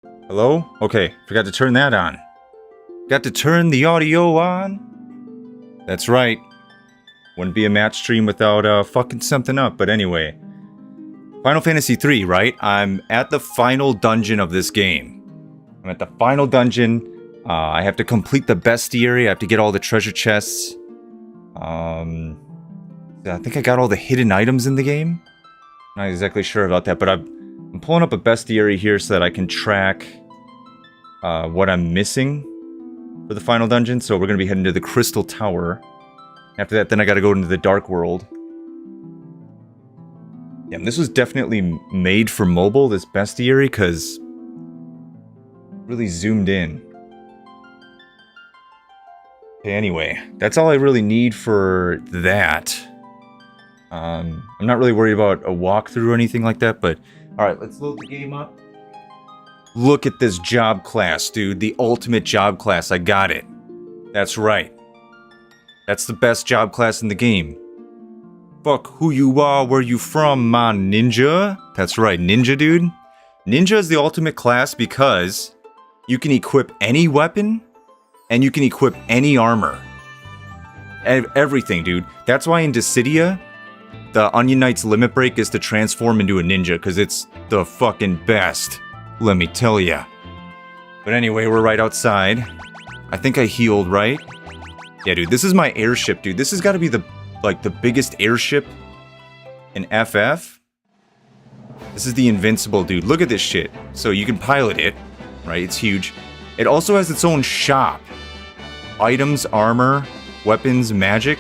Hello? Okay, forgot to turn that on. Got to turn the audio on. That's right. Wouldn't be a match stream without fucking something up, but anyway. Final Fantasy 3, right? I'm at the final dungeon of this game. I'm at the final dungeon. I have to complete the bestiary. I have to get all the treasure chests. I think I got all the hidden items in the game. Not exactly sure about that, but I'm pulling up a bestiary here so that I can track what I'm missing for the final dungeon. So we're going to be heading to the Crystal Tower. After that, then I got to go into the Dark World. Yeah, this was definitely made for mobile, this bestiary, because really zoomed in. Okay, anyway, that's all I really need for that. I'm not really worried about a walkthrough or anything like that, but alright, let's load the game up. Look at this job class, dude. The ultimate job class. I got it. That's right. That's the best job class in the game. Fuck who you are, where you from, my ninja. That's right, ninja, dude. Ninja is the ultimate class because you can equip any weapon and you can equip any armor. Everything, dude. That's why in Dissidia, the Onion Knight's limit break is to transform into a ninja, because it's the fucking best, let me tell ya. But anyway, we're right outside. I think I healed, right? Yeah, dude, this is my airship, dude. This has got to be the biggest airship in FF. This is the Invincible, dude. Look at this shit. So you can pilot it, right? It's huge. It also has its own shop. Items, armor, weapons, magic.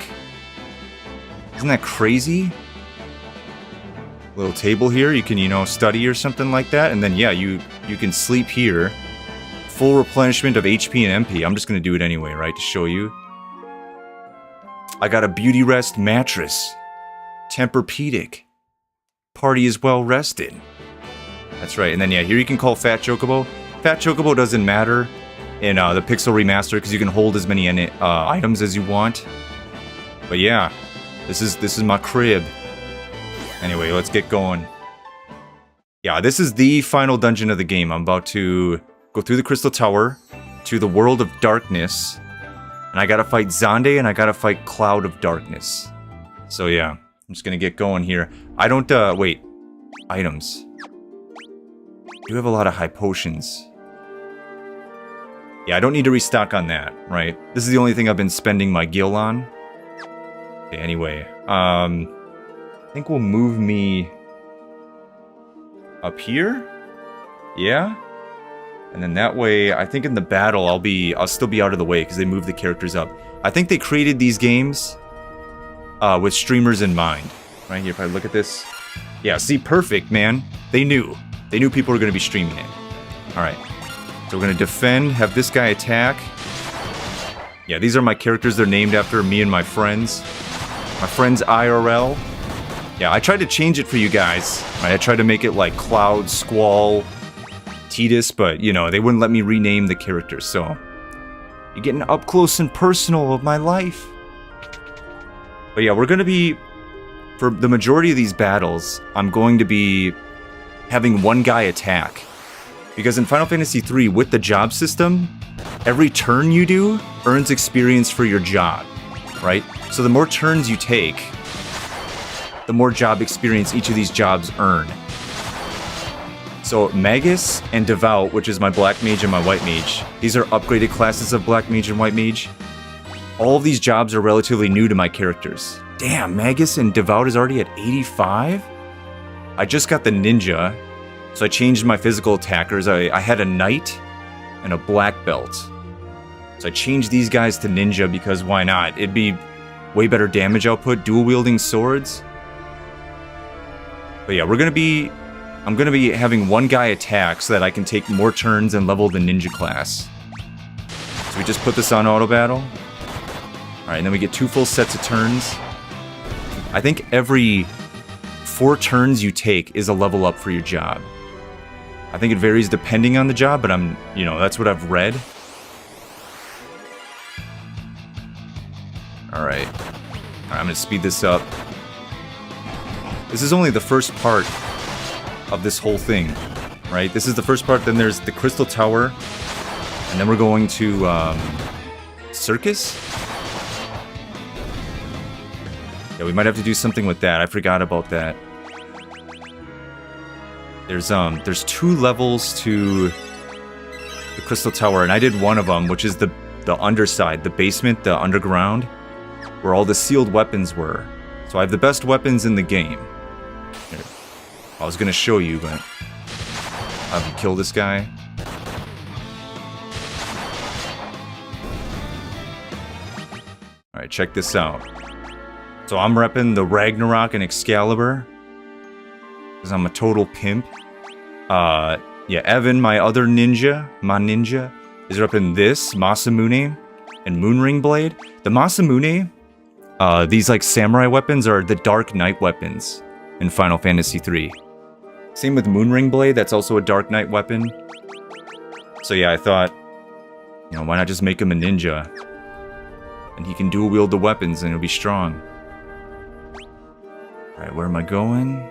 Isn't that crazy? Little table here, you can, study or something like that. And then, yeah, you can sleep here. Full replenishment of HP and MP. I'm just going to do it anyway, right, to show you. I got a beauty rest mattress. Tempur-Pedic. Party is well rested. That's right. And then, yeah, here you can call Fat Chocobo. Fat Chocobo doesn't matter in the Pixel Remaster because you can hold as many items as you want. But yeah, this is my crib. Anyway, let's get going. Yeah, this is the final dungeon of the game. I'm about to go through the Crystal Tower to the World of Darkness. And I gotta fight Xande and I gotta fight Cloud of Darkness. So yeah, I'm just gonna get going here. I don't, wait. Items. I do have a lot of high potions. Yeah, I don't need to restock on that, right? This is the only thing I've been spending my gil on. Okay, anyway, I think we'll move me up here. Yeah? And then that way, I think in the battle, I'll still be out of the way because they move the characters up. I think they created these games with streamers in mind. Right here, if I look at this. Yeah, see, perfect, man. They knew. They knew people were going to be streaming it. Alright. So we're going to defend, have this guy attack. Yeah, these are my characters. They're named after me and my friends. My friends IRL. Yeah, I tried to change it for you guys. Right? I tried to make it like Cloud, Squall, Tidus, but, they wouldn't let me rename the characters, so you're getting up close and personal of my life. But yeah, we're going to be, for the majority of these battles, I'm going to be having one guy attack. Because in Final Fantasy 3, with the job system, every turn you do earns experience for your job, right? So the more turns you take, the more job experience each of these jobs earn. So Magus and Devout, which is my Black Mage and my White Mage, these are upgraded classes of Black Mage and White Mage. All of these jobs are relatively new to my characters. Damn, Magus and Devout is already at 85? I just got the Ninja, so I changed my physical attackers. I had a Knight and a Black Belt. So I changed these guys to Ninja because why not? It'd be way better damage output, dual-wielding swords. But yeah, I'm gonna be having one guy attack so that I can take more turns and level the ninja class. So we just put this on auto battle. Alright, and then we get 2 full sets of turns. I think every 4 turns you take is a level up for your job. I think it varies depending on the job, but that's what I've read. Alright. I'm gonna speed this up. This is only the first part of this whole thing. right? This is the first part, then there's the Crystal Tower, and then we're going to, Circus? Yeah, we might have to do something with that. I forgot about that. There's 2 levels to the Crystal Tower, and I did one of them, which is the underside, the basement, the underground, where all the sealed weapons were. So I have the best weapons in the game. Here. I was gonna show you, but I can kill this guy. Alright, check this out. So I'm repping the Ragnarok and Excalibur, because I'm a total pimp. Yeah, Evan, my other ninja, is repping this, Masamune, and Moonring Blade. The Masamune, these like samurai weapons are the Dark Knight weapons in Final Fantasy III. Same with Moonring Blade, that's also a Dark Knight weapon. So yeah, I thought, you know, why not just make him a ninja? And he can dual wield the weapons and he'll be strong. Alright, where am I going?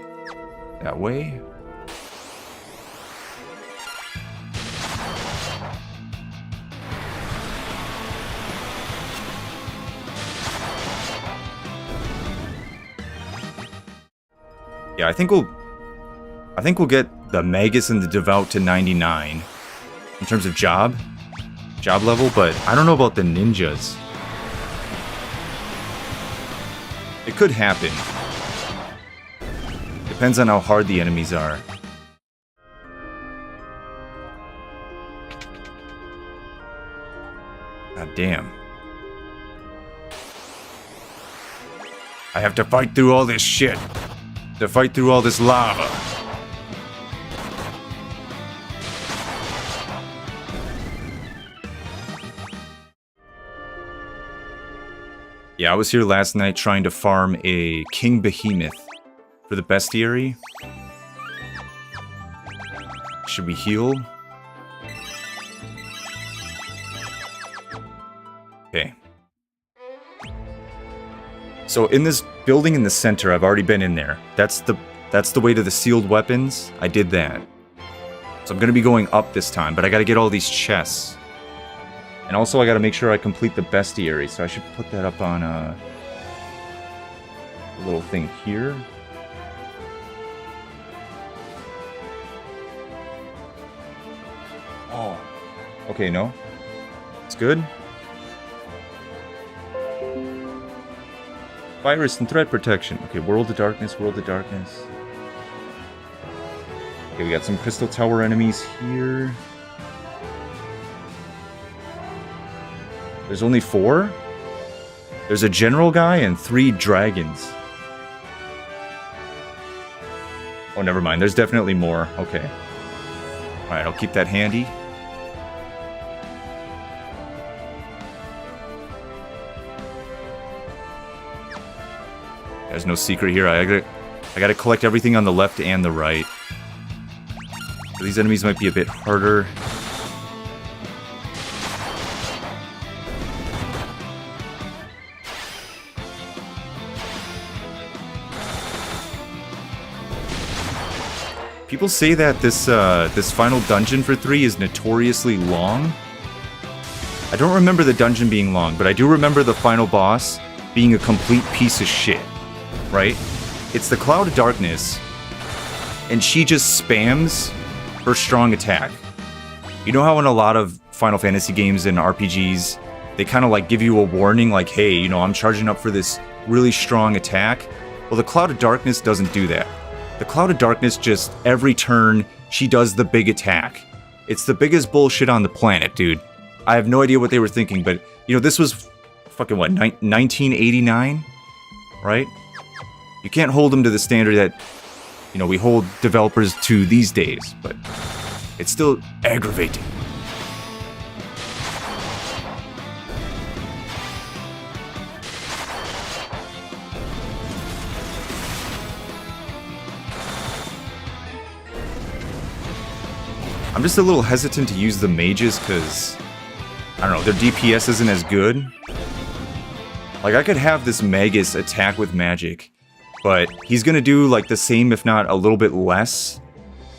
That way? Yeah, I think we'll get the Magus and the Devout to 99 in terms of job level, but I don't know about the ninjas. It could happen. Depends on how hard the enemies are. God damn. I have to fight through all this shit. To fight through all this lava. Yeah, I was here last night trying to farm a King Behemoth for the bestiary. Should we heal? Okay. So in this building in the center, I've already been in there. That's the way to the sealed weapons. I did that. So I'm gonna be going up this time, but I gotta get all these chests. And also I gotta make sure I complete the bestiary, so I should put that up on a little thing here. Oh. Okay, no. It's good. Virus and threat protection. Okay, World of Darkness, World of Darkness. Okay, we got some Crystal Tower enemies here. There's only 4? There's a general guy and 3 dragons. Oh, never mind. There's definitely more. Okay. Alright, I'll keep that handy. There's no secret here. I gotta collect everything on the left and the right. So these enemies might be a bit harder. People say that this final dungeon for 3 is notoriously long. I don't remember the dungeon being long, but I do remember the final boss being a complete piece of shit. Right? It's the Cloud of Darkness, and she just spams her strong attack. You know how in a lot of Final Fantasy games and RPGs, they kind of like give you a warning like, hey, you know, I'm charging up for this really strong attack? Well, the Cloud of Darkness doesn't do that. The Cloud of Darkness just, every turn, she does the big attack. It's the biggest bullshit on the planet, dude. I have no idea what they were thinking, but, you know, this was fucking what, 1989? Right? You can't hold them to the standard that, you know, we hold developers to these days, but it's still aggravating. I'm just a little hesitant to use the mages because, I don't know, their DPS isn't as good. Like, I could have this Magus attack with magic, but he's gonna do like the same, if not a little bit less,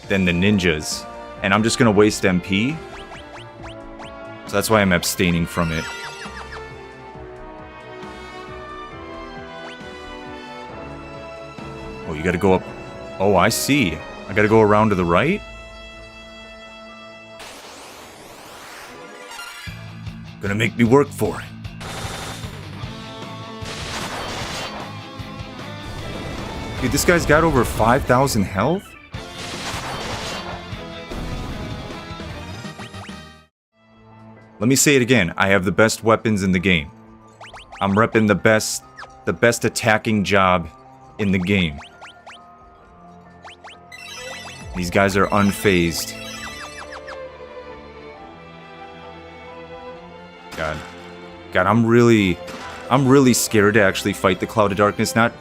than the ninjas. and I'm just gonna waste MP. So that's why I'm abstaining from it. Oh, you gotta go up. Oh, I see. I gotta go around to the right? Gonna make me work for it. Dude, this guy's got over 5,000 health? Let me say it again. I have the best weapons in the game. I'm repping the best attacking job in the game. These guys are unfazed. God, I'm really scared to actually fight the Cloud of Darkness. Not,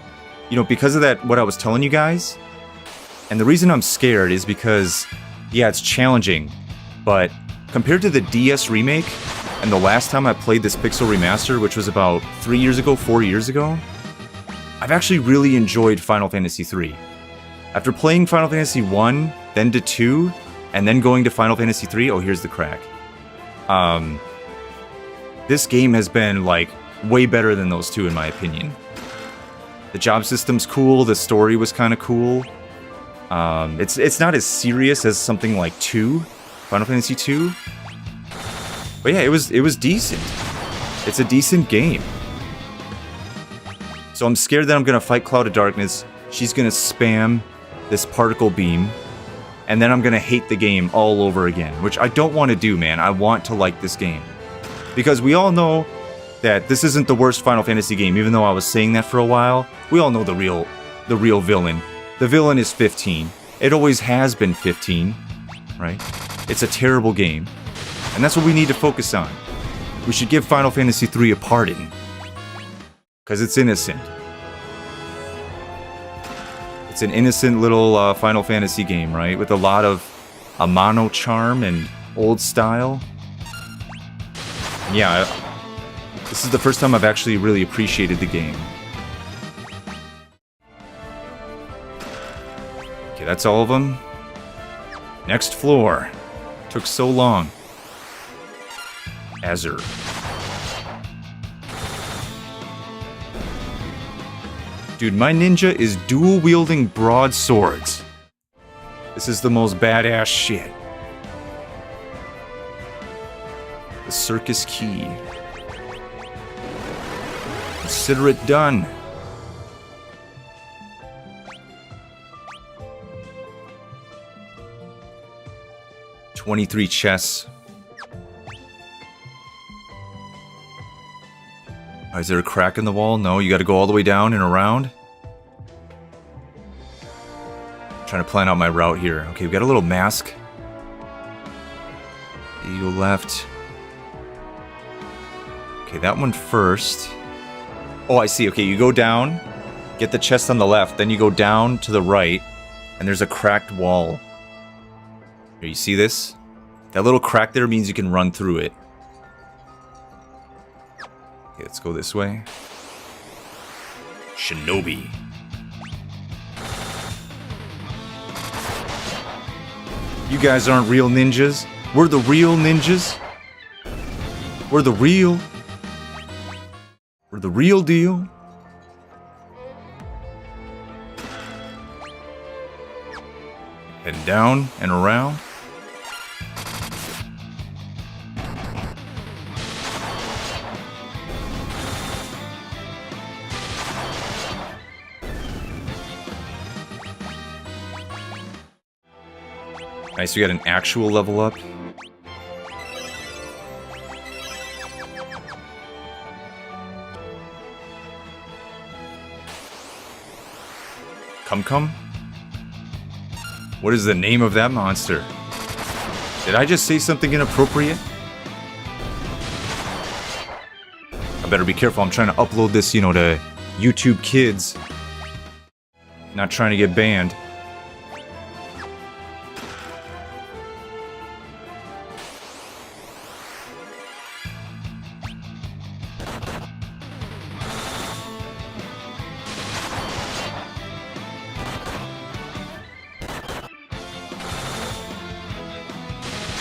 you know, because of that, what I was telling you guys. And the reason I'm scared is because, yeah, it's challenging, but compared to the DS remake and the last time I played this Pixel Remaster, which was about 3 years ago, 4 years ago, I've actually really enjoyed Final Fantasy III. After playing Final Fantasy 1, then to 2, and then going to Final Fantasy 3, oh, here's the crack. This game has been, like, way better than those two, in my opinion. The job system's cool, the story was kind of cool. It's not as serious as something like 2, Final Fantasy 2. But yeah, it was decent. It's a decent game. So I'm scared that I'm gonna fight Cloud of Darkness, she's gonna spam this particle beam, and then I'm gonna hate the game all over again, which I don't want to do, man. I want to like this game. Because we all know that this isn't the worst Final Fantasy game, even though I was saying that for a while. We all know the real villain. The villain is 15. It always has been 15, right? It's a terrible game. And that's what we need to focus on. We should give Final Fantasy III a pardon. Because it's innocent. It's an innocent little Final Fantasy game, right? With a lot of Amano charm and old style. And yeah, this is the first time I've actually really appreciated the game. Okay, that's all of them. Next floor. Took so long. Azure. Dude, my ninja is dual-wielding broadswords. This is the most badass shit. The circus key. Consider it done. $23 chests. Is there a crack in the wall? No, you gotta go all the way down and around. I'm trying to plan out my route here. Okay, we got a little mask. You go left. Okay, that one first. Oh, I see. Okay, you go down, get the chest on the left, then you go down to the right, and there's a cracked wall. Here, you see this? That little crack there means you can run through it. Okay, let's go this way. Shinobi. You guys aren't real ninjas. We're the real ninjas. We're the real deal. Heading down and around. Nice, we got an actual level up. Come? What is the name of that monster? Did I just say something inappropriate? I better be careful, I'm trying to upload this, you know, to YouTube Kids. Not trying to get banned.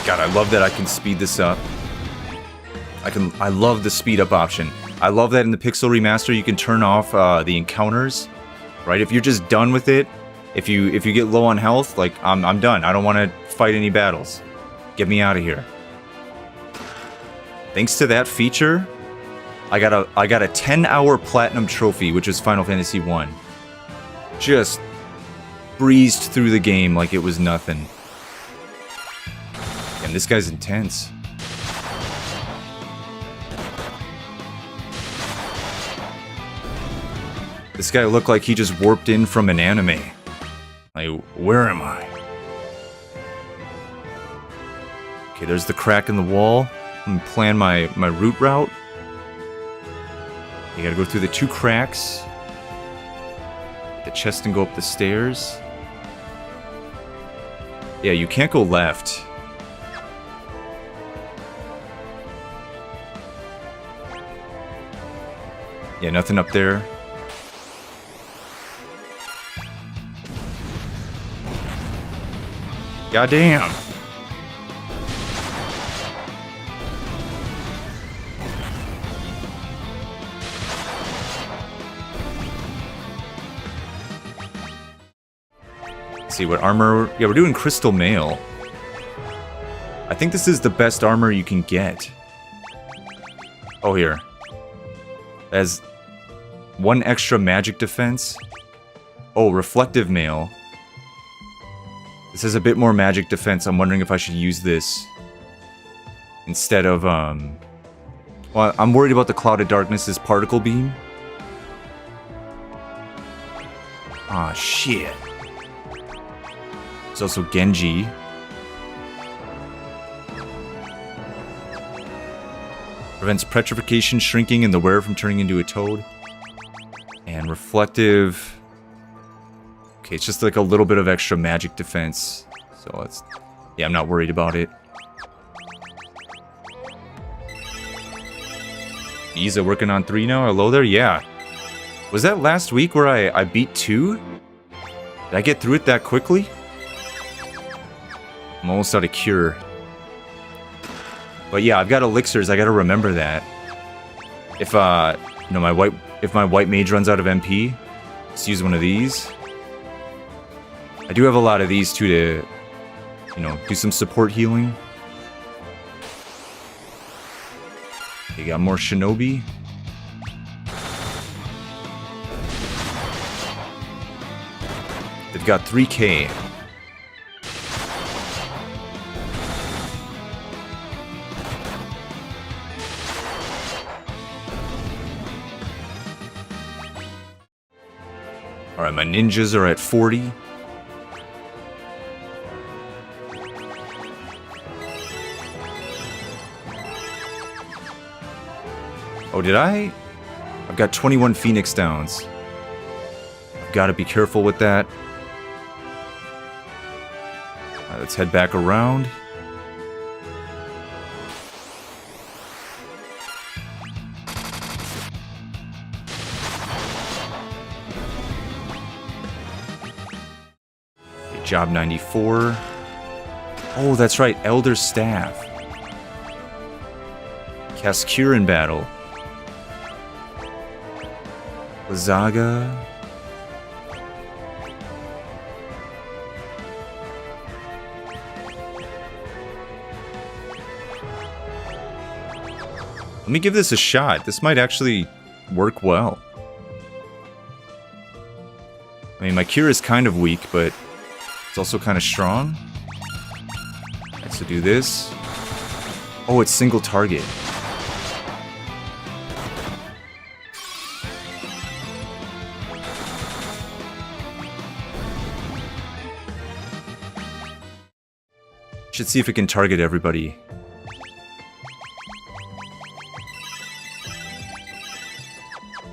God, I love that I can speed this up. I love the speed up option. I love that in the Pixel Remaster you can turn off the encounters, right? If you're just done with it, if you get low on health, like I'm done. I don't want to fight any battles. Get me out of here. Thanks to that feature, I got a 10-hour platinum trophy, which is Final Fantasy 1. Just breezed through the game like it was nothing. And this guy's intense. This guy looked like he just warped in from an anime. Like, where am I? Okay, there's the crack in the wall. I'm gonna plan my route. You gotta go through the 2 cracks. Get the chest and go up the stairs. Yeah, you can't go left. Yeah, nothing up there. Goddamn. Let's see what armor. Yeah, we're doing crystal mail. I think this is the best armor you can get. Oh, here. As 1 extra magic defense. Oh, reflective mail. This has a bit more magic defense. I'm wondering if I should use this instead of, well, I'm worried about the Cloud of Darkness's particle beam. Ah, shit. There's also Genji. Prevents petrification, shrinking, and the wearer from turning into a toad. And reflective... Okay, it's just like a little bit of extra magic defense. So it's... Yeah, I'm not worried about it. Isa working on 3 now? Hello there? Yeah. Was that last week where I beat 2? Did I get through it that quickly? I'm almost out of cure. But yeah, I've got elixirs. I gotta remember that. If, you know, if my white mage runs out of MP, just use one of these. I do have a lot of these too to, you know, do some support healing. You got more shinobi. They've got 3k. Alright, my ninjas are at 40. Oh, did I? I've got 21 Phoenix downs. I've got to be careful with that. Alright, let's head back around. Okay, job 94. Oh, that's right, Elder Staff. Cast Cure in battle. Lazaga. Let me give this a shot. This might actually work well. I mean, my cure is kind of weak, but it's also kind of strong. Right, so do this. Oh, it's single target. Should see if it can target everybody.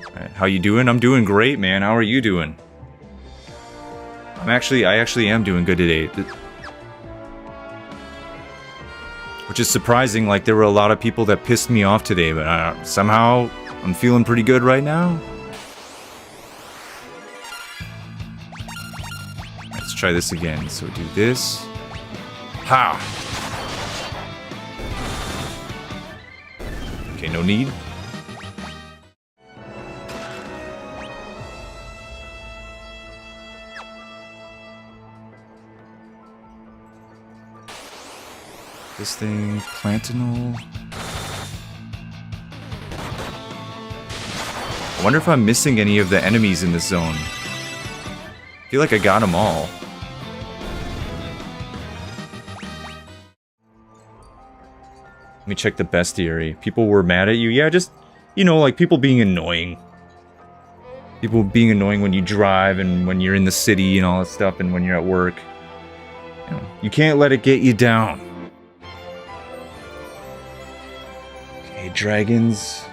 Alright, how you doing? I'm doing great, man. How are you doing? I actually am doing good today. Which is surprising, like there were a lot of people that pissed me off today, but somehow I'm feeling pretty good right now. Let's try this again. So do this. Ha! Okay, no need. This thing, Plantinol. I wonder if I'm missing any of the enemies in this zone. I feel like I got them all. Let me check the bestiary. People were mad at you. Yeah, just, you know, like people being annoying. People being annoying when you drive and when you're in the city and all that stuff and when you're at work. You know, you can't let it get you down. Okay, dragons.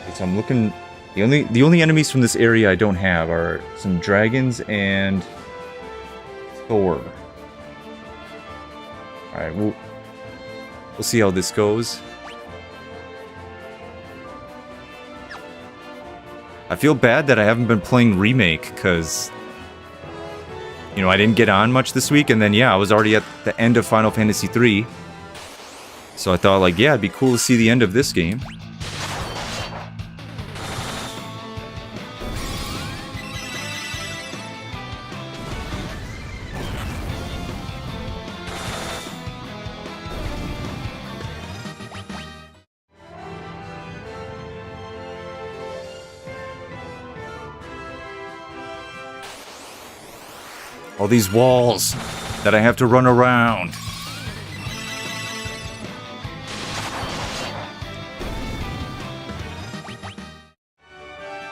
Okay, so I'm looking... The only enemies from this area I don't have are some dragons and Thor. Alright, we'll see how this goes. I feel bad that I haven't been playing Remake, because, you know, I didn't get on much this week, and then, yeah, I was already at the end of Final Fantasy III. So I thought, like, yeah, it'd be cool to see the end of this game. All these walls that I have to run around.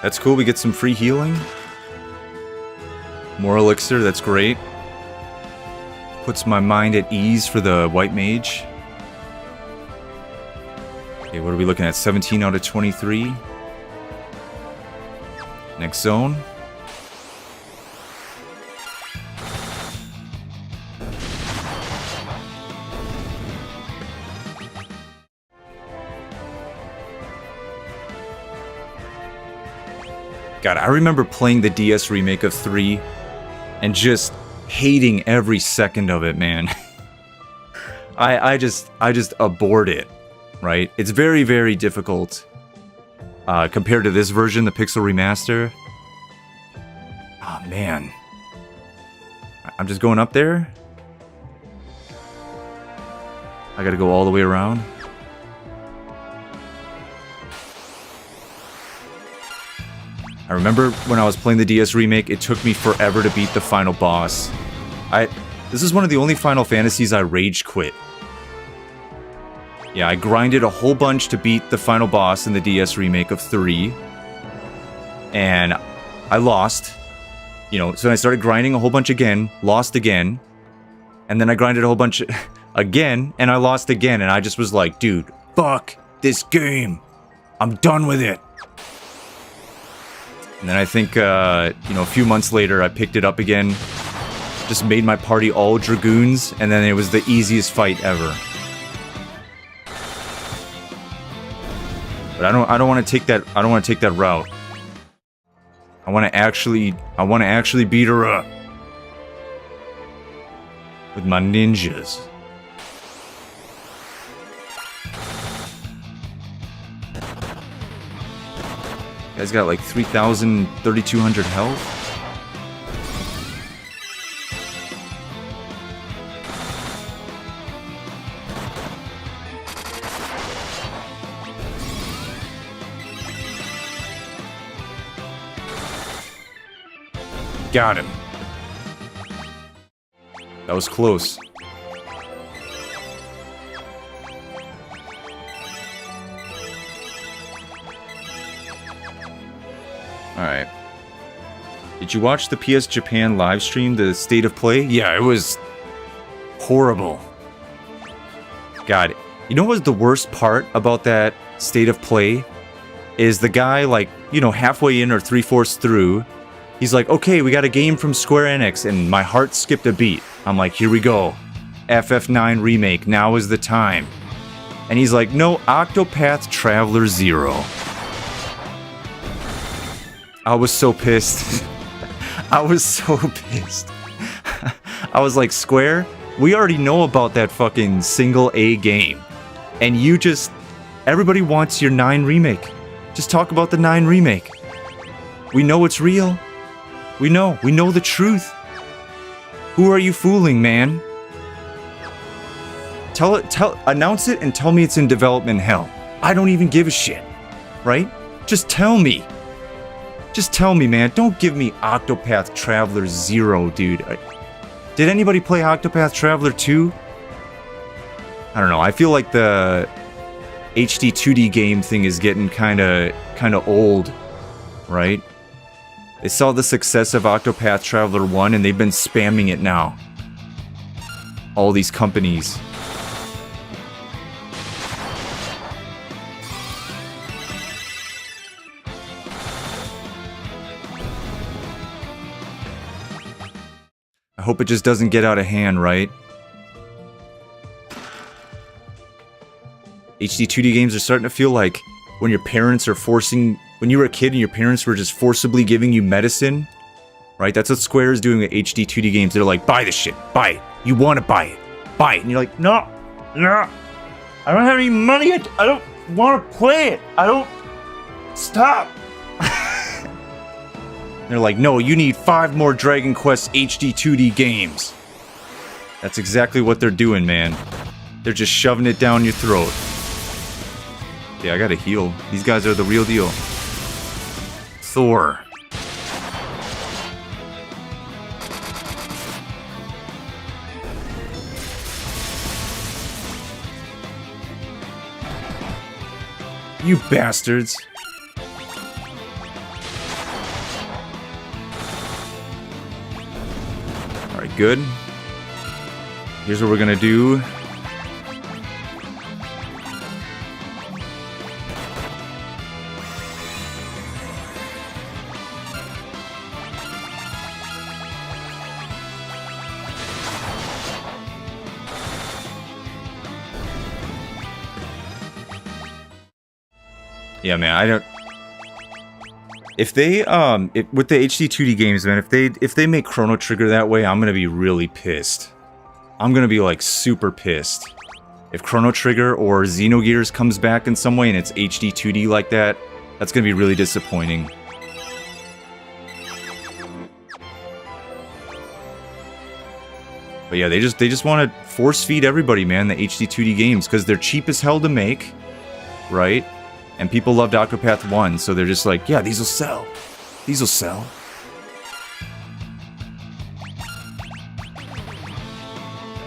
That's cool, we get some free healing. More elixir, that's great. Puts my mind at ease for the white mage. Okay, what are we looking at? 17 out of 23. Next zone. God, I remember playing the DS remake of 3 and just hating every second of it, man. I just abhorred it, right? It's very, very difficult compared to this version, the Pixel Remaster. Oh, man. I'm just going up there. I gotta go all the way around. I remember when I was playing the DS remake, it took me forever to beat the final boss. This is one of the only Final Fantasies I rage quit. Yeah, I grinded a whole bunch to beat the final boss in the DS remake of 3. And I lost. You know, so I started grinding a whole bunch again, lost again. And then I grinded a whole bunch again, and I lost again. And I just was like, dude, fuck this game. I'm done with it. And then I think, you know, a few months later, I picked it up again, just made my party all Dragoons, and then it was the easiest fight ever. But I don't want to take that. I don't want to take that route. I want to actually beat her up with my ninjas. Guy's got like 3,000, 3,200 health. Got him. That was close. Alright. Did you watch the PS Japan live stream, the State of Play? Yeah, it was horrible. God, you know what was the worst part about that State of Play? Is the guy, like, you know, halfway in or 3/4 through, he's like, okay, we got a game from Square Enix, and my heart skipped a beat. I'm like, here we go. FF9 Remake, now is the time. And he's like, no, Octopath Traveler 0. I was so pissed. I was so pissed. I was like, Square, We already know about that fucking single A game. And you just... Everybody wants your 9 remake. Just talk about the 9 remake. We know it's real. We know the truth. Who are you fooling, man? Announce it and tell me it's in development hell. I don't even give a shit, right? Just tell me. Just tell me, man. Don't give me Octopath Traveler 0, dude. Did anybody play Octopath Traveler 2? I don't know. I feel like the HD 2D game thing is getting kind of old, right? They saw the success of Octopath Traveler 1 and they've been spamming it now. All these companies. I hope it just doesn't get out of hand, right? HD 2D games are starting to feel like when your parents are when you were a kid and your parents were just forcibly giving you medicine, right? That's what Square is doing with HD 2D games. They're like, buy this shit, buy it. You want to buy it, buy it. And you're like, no, I don't have any money. I don't want to play it. I don't, stop. They're like, no, you need 5 more Dragon Quest HD 2D games. That's exactly what they're doing, man. They're just shoving it down your throat. Yeah, I gotta heal. These guys are the real deal. Thor. You bastards. Alright, good. Here's what we're gonna do. Yeah, man, I don't... If they, with the HD 2D games, man, if they make Chrono Trigger that way, I'm gonna be really pissed. I'm gonna be, like, super pissed. If Chrono Trigger or Xenogears comes back in some way and it's HD 2D like that, that's gonna be really disappointing. But yeah, they just want to force feed everybody, man, the HD 2D games, because they're cheap as hell to make, right? And people loved Octopath 1, so they're just like, yeah, these will sell. These will sell.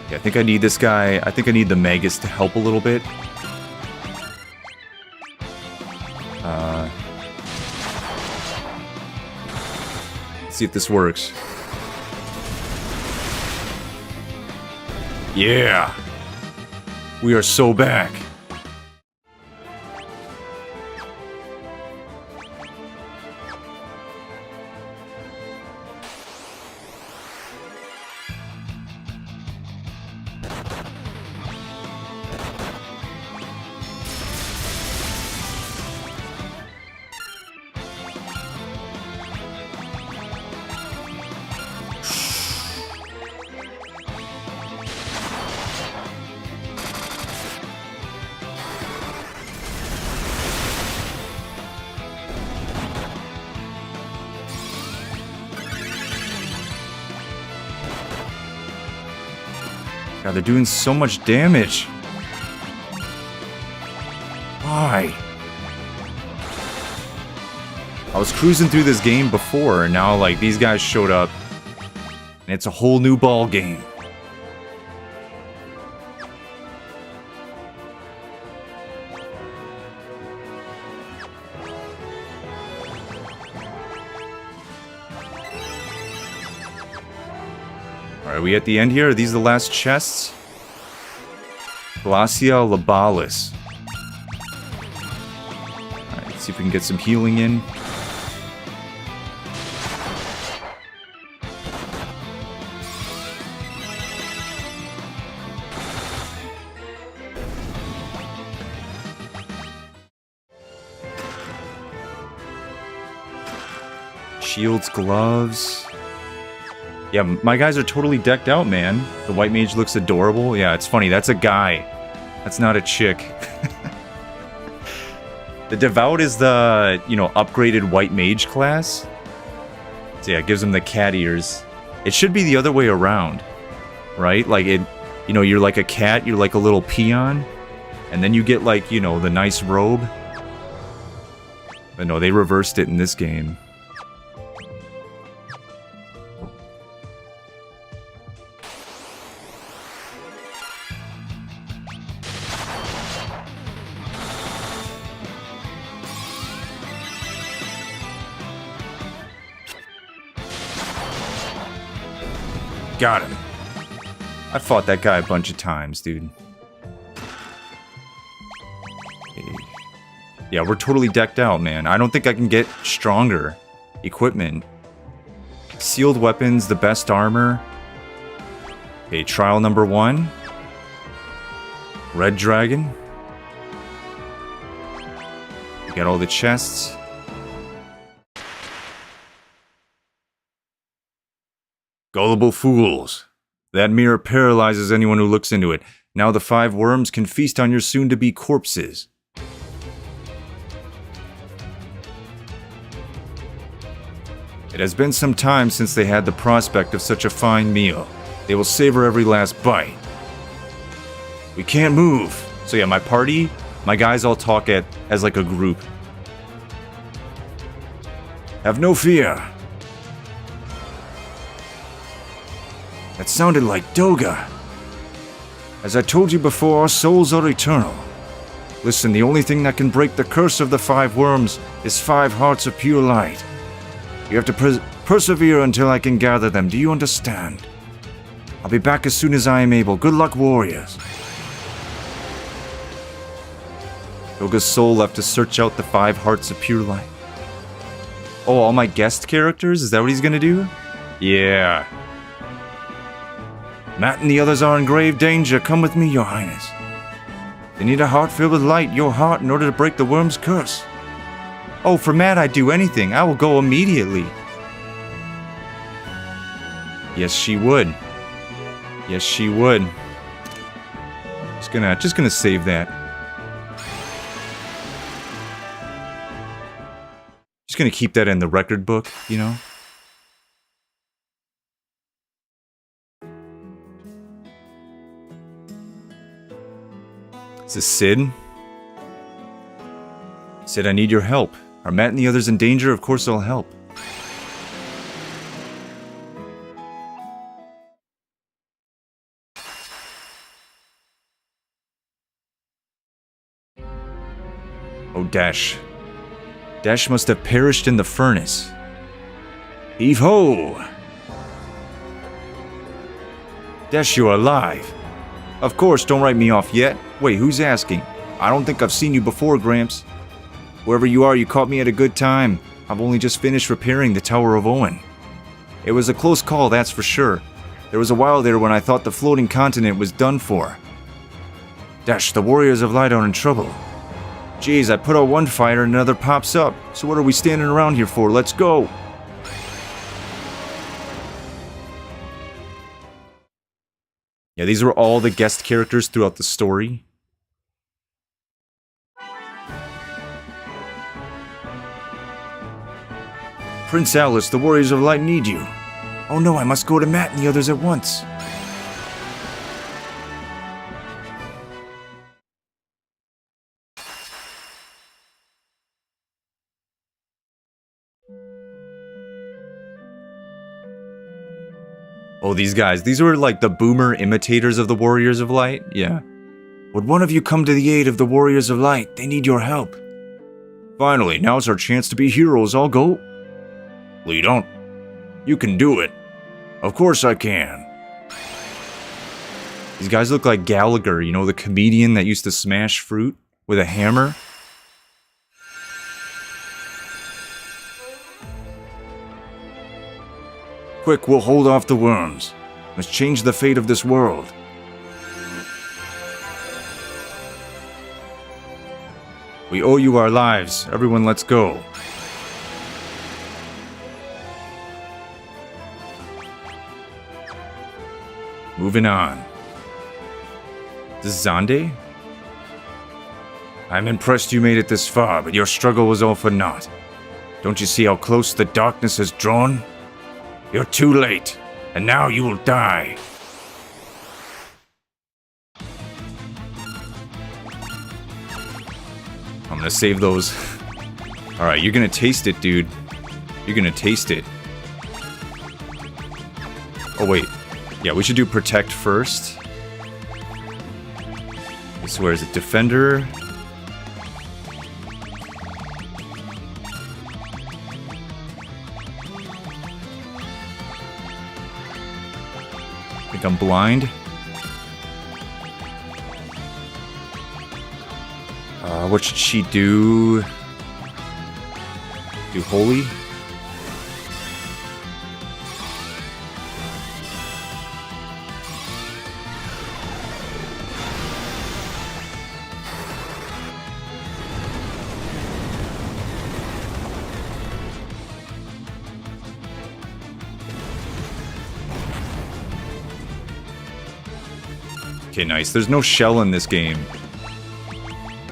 Yeah, I think I need this guy. I think I need the Magus to help a little bit. Let's see if this works. Yeah! We are so back. God, they're doing so much damage. Why? I was cruising through this game before, and now, like, these guys showed up. And it's a whole new ball game. Are we at the end here? Are these the last chests? Glacia Labalis. Alright, let's see if we can get some healing in. Shields, gloves. Yeah, my guys are totally decked out, man. The white mage looks adorable. Yeah, it's funny. That's a guy. That's not a chick. The devout is the, you know, upgraded white mage class. So yeah, it gives him the cat ears. It should be the other way around, right? Like it, you know, you're like a cat, you're like a little peon, and then you get like, you know, the nice robe. But no, they reversed it in this game. Got him. I fought that guy a bunch of times, dude. Okay. Yeah, we're totally decked out, man. I don't think I can get stronger equipment. Sealed weapons, the best armor. Okay, trial number 1. Red dragon. We got all the chests. Gullible fools. That mirror paralyzes anyone who looks into it. Now the 5 worms can feast on your soon-to-be corpses. It has been some time since they had the prospect of such a fine meal. They will savor every last bite. We can't move. So yeah, my party, my guys all talk as like a group. Have no fear. That sounded like Doga. As I told you before, our souls are eternal. Listen, the only thing that can break the curse of the 5 worms is 5 hearts of pure light. You have to persevere until I can gather them, do you understand? I'll be back as soon as I am able. Good luck, warriors. Doga's soul left to search out the 5 hearts of pure light. Oh, all my guest characters? Is that what he's gonna do? Yeah. Matt and the others are in grave danger. Come with me, your highness. They need a heart filled with light, your heart, in order to break the worm's curse. Oh, for Matt I'd do anything. I will go immediately. Yes, she would. Yes, she would. Just gonna save that. Just gonna keep that in the record book, you know? Is this Sid? Sid, I need your help. Are Matt and the others in danger? Of course I'll help. Oh, Dash. Dash must have perished in the furnace. Heave-ho! Dash, you're alive. Of course, don't write me off yet. Wait, who's asking? I don't think I've seen you before, Gramps. Wherever you are, you caught me at a good time. I've only just finished repairing the Tower of Owen. It was a close call, that's for sure. There was a while there when I thought the floating continent was done for. Dash, the Warriors of Light are in trouble. Jeez, I put out one fighter and another pops up. So what are we standing around here for? Let's go! Yeah, these were all the guest characters throughout the story. Prince Alice, the Warriors of Light need you. Oh no, I must go to Matt and the others at once. Oh, these guys. These were like the boomer imitators of the Warriors of Light? Yeah. Would one of you come to the aid of the Warriors of Light? They need your help. Finally, now's our chance to be heroes. I'll go. Lead on. You can do it. Of course I can. These guys look like Gallagher, you know, the comedian that used to smash fruit with a hammer. Quick, we'll hold off the worms. Must change the fate of this world. We owe you our lives. Everyone, let's go. Moving on. This is Zande? I'm impressed you made it this far, but your struggle was all for naught. Don't you see how close the darkness has drawn? You're too late, and now you will die. I'm gonna save those. Alright, you're gonna taste it, dude. You're gonna taste it. Oh, wait. Yeah, we should do Protect first. So where is it? Defender. I think I'm blind. What should she do? Do Holy? Okay, nice. There's no shell in this game.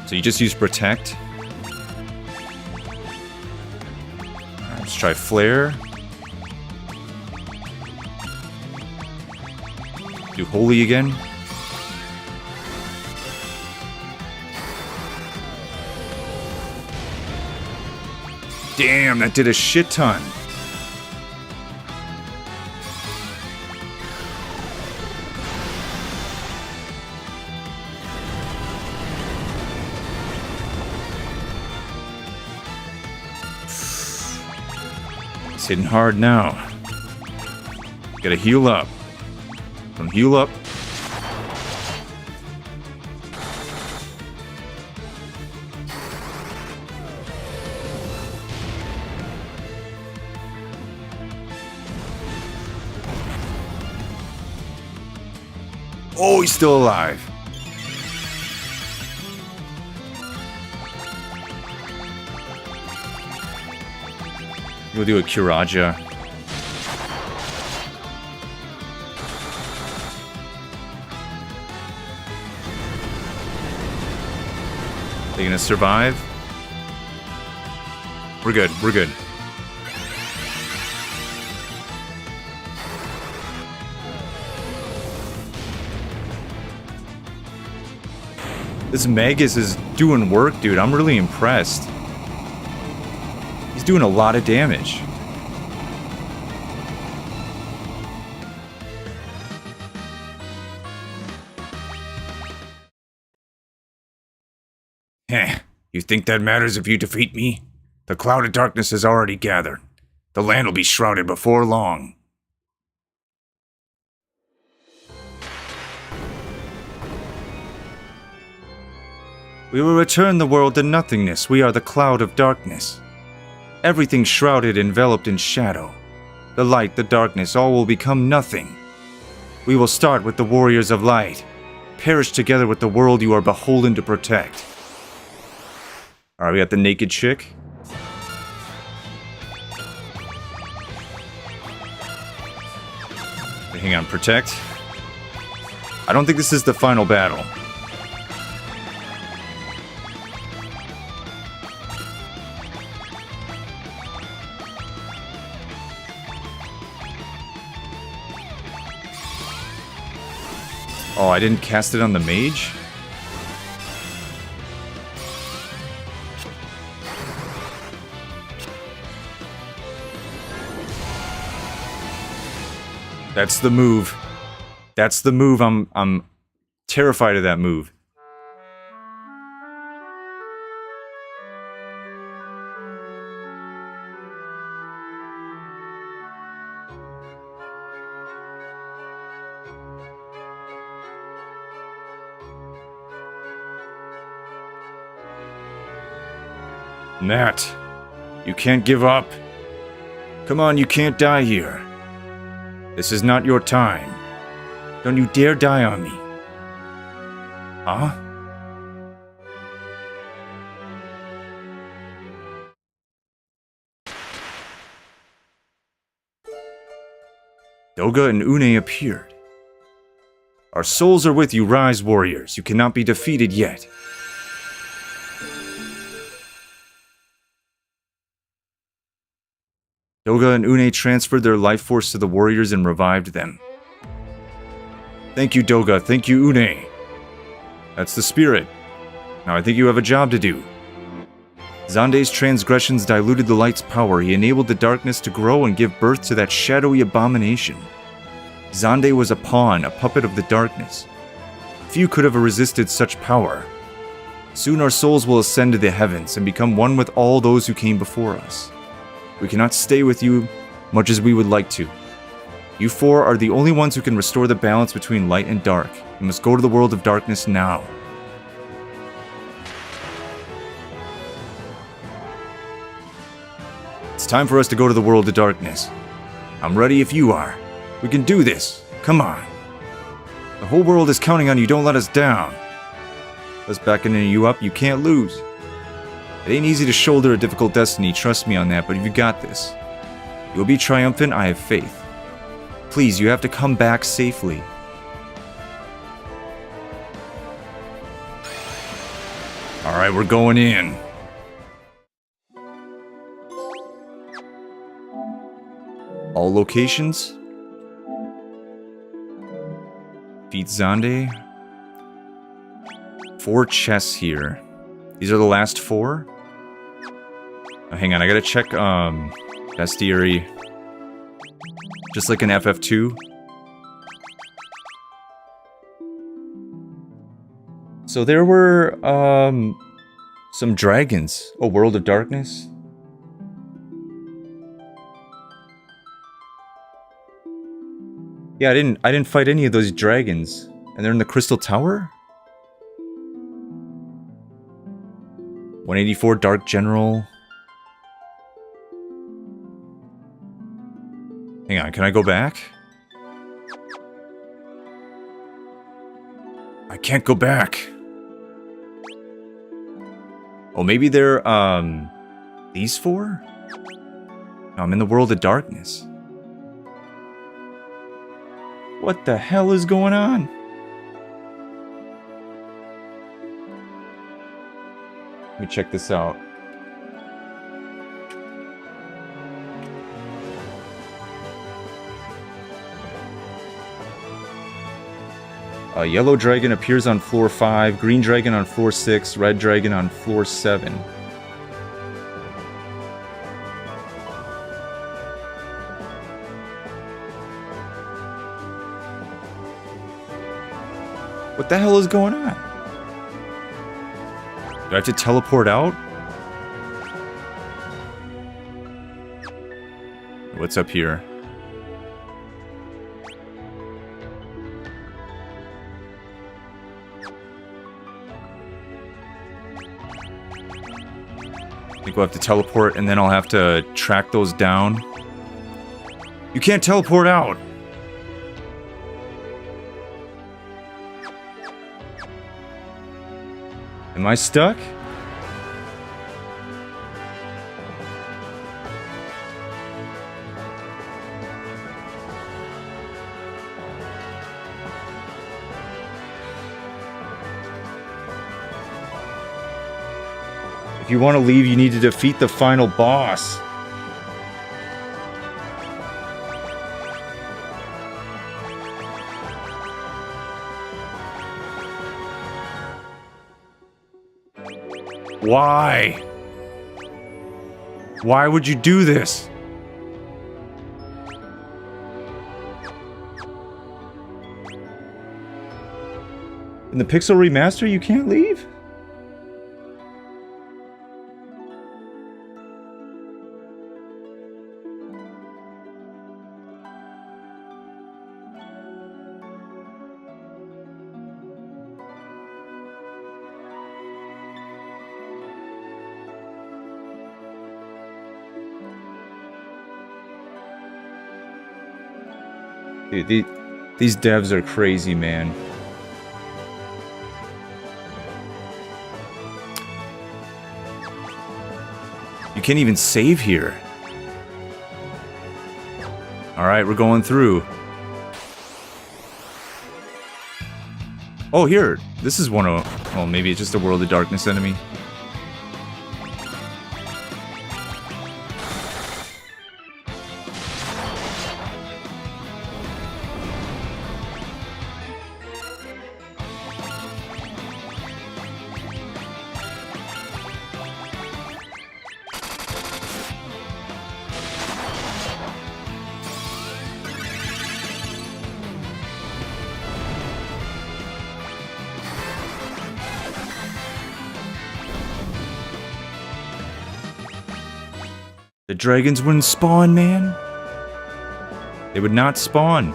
So you just use Protect. Alright, let's try Flare. Do Holy again. Damn, that did a shit ton. It's hitting hard now. Gotta heal up. From heal up. Oh, he's still alive. We'll do a Kiraja. They gonna survive? We're good, we're good. This Magus is doing work, dude. I'm really impressed. He's doing a lot of damage. Heh. You think that matters if you defeat me? The cloud of darkness has already gathered. The land will be shrouded before long. We will return the world to nothingness. We are the cloud of darkness. Everything shrouded, enveloped in shadow. The light, the darkness, all will become nothing. We will start with the warriors of light. Perish together with the world you are beholden to protect. Alright, we got the naked chick. Hang on, protect. I don't think this is the final battle. Oh, I didn't cast it on the mage? That's the move. That's the move. I'm terrified of that move. Nat, you can't give up. Come on, you can't die here. This is not your time. Don't you dare die on me. Huh? Doga and Une appeared. Our souls are with you, rise, warriors. You cannot be defeated yet. Doga and Une transferred their life force to the warriors and revived them. Thank you, Doga. Thank you, Une. That's the spirit. Now I think you have a job to do. Zande's transgressions diluted the light's power. He enabled the darkness to grow and give birth to that shadowy abomination. Zande was a pawn, a puppet of the darkness. Few could have resisted such power. Soon our souls will ascend to the heavens and become one with all those who came before us. We cannot stay with you much as we would like to. You four are the only ones who can restore the balance between light and dark. You must go to the world of darkness now. It's time for us to go to the world of darkness. I'm ready if you are. We can do this. Come on. The whole world is counting on you. Don't let us down. Us beckoning you up, you can't lose. It ain't easy to shoulder a difficult destiny, trust me on that, but you got this. You'll be triumphant, I have faith. Please, you have to come back safely. Alright, we're going in. All locations. Beat Zande. 4 chests here. These are the last 4? Oh, hang on, I gotta check, bestiary. Just like an FF2. So there were, some dragons. A World of Darkness. Yeah, I didn't fight any of those dragons. And they're in the Crystal Tower? 184 Dark General. Hang on, can I go back? I can't go back. Oh, maybe they're, these 4? No, I'm in the World of Darkness. What the hell is going on? Let me check this out. A yellow dragon appears on floor 5, green dragon on floor 6, red dragon on floor 7. What the hell is going on? Do I have to teleport out? What's up here? I think we'll have to teleport and then I'll have to track those down. You can't teleport out! Am I stuck? If you want to leave, you need to defeat the final boss. Why? Why would you do this? In the Pixel Remaster, you can't leave? Dude, these devs are crazy, man. You can't even save here. Alright, we're going through. Oh, here. This is one of... Well, maybe it's just a World of Darkness enemy. The dragons wouldn't spawn, man. They would not spawn.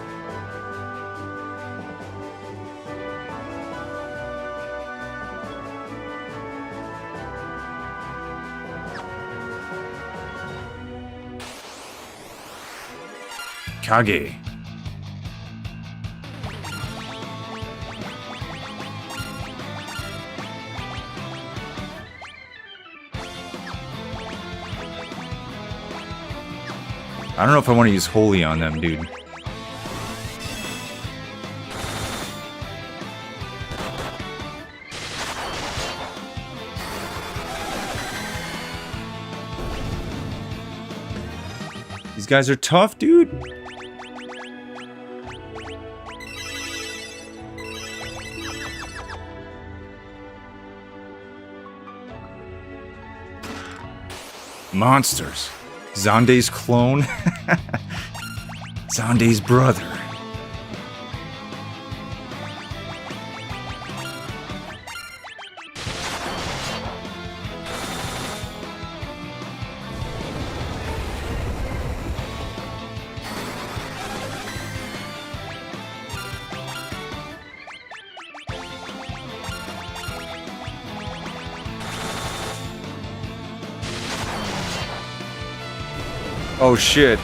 Kage. I don't know if I want to use Holy on them, dude. These guys are tough, dude. Monsters. Zande's clone? Zande's brother. Oh shit.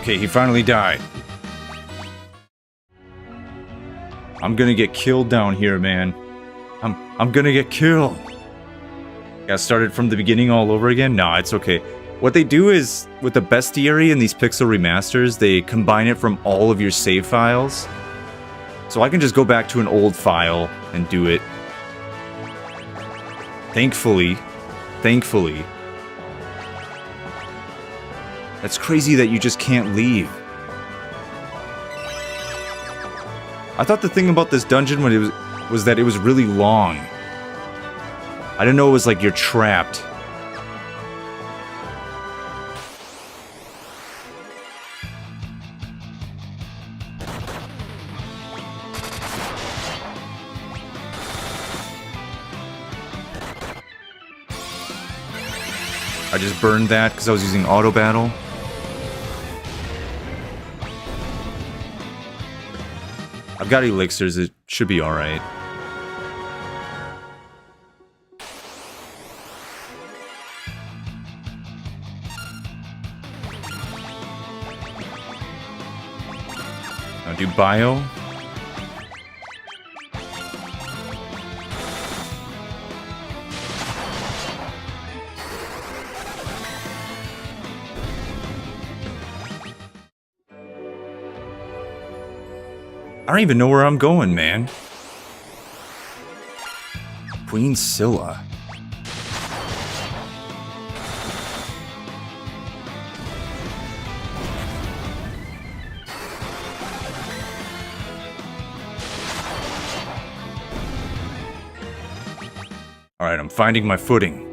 Okay, he finally died. I'm gonna get killed down here, man. I'm gonna get killed. Got started from the beginning all over again? Nah, it's okay. What they do is, with the bestiary and these pixel remasters, they combine it from all of your save files. So I can just go back to an old file and do it. Thankfully. That's crazy that you just can't leave. I thought the thing about this dungeon was that it was really long. I didn't know it was like you're trapped. I just burned that because I was using auto battle. I've got elixirs, it should be alright. Now do bio. I don't even know where I'm going, man. Queen Scylla. Alright, I'm finding my footing.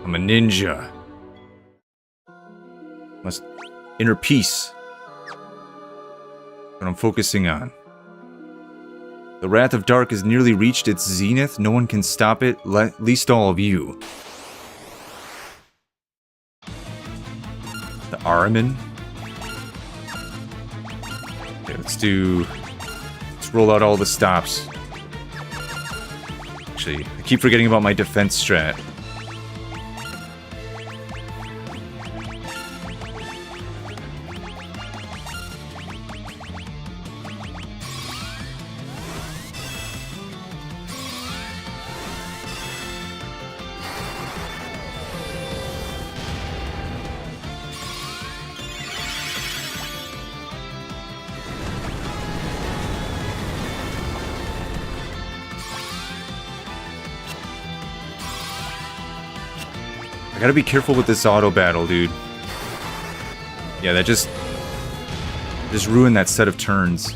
I'm a ninja. Must... Inner peace. What I'm focusing on. The Wrath of Dark has nearly reached its zenith. No one can stop it, least all of you. The Ahriman. Okay, let's roll out all the stops. Actually, I keep forgetting about my defense strat. I gotta be careful with this auto battle, dude. Yeah, that just ruined that set of turns.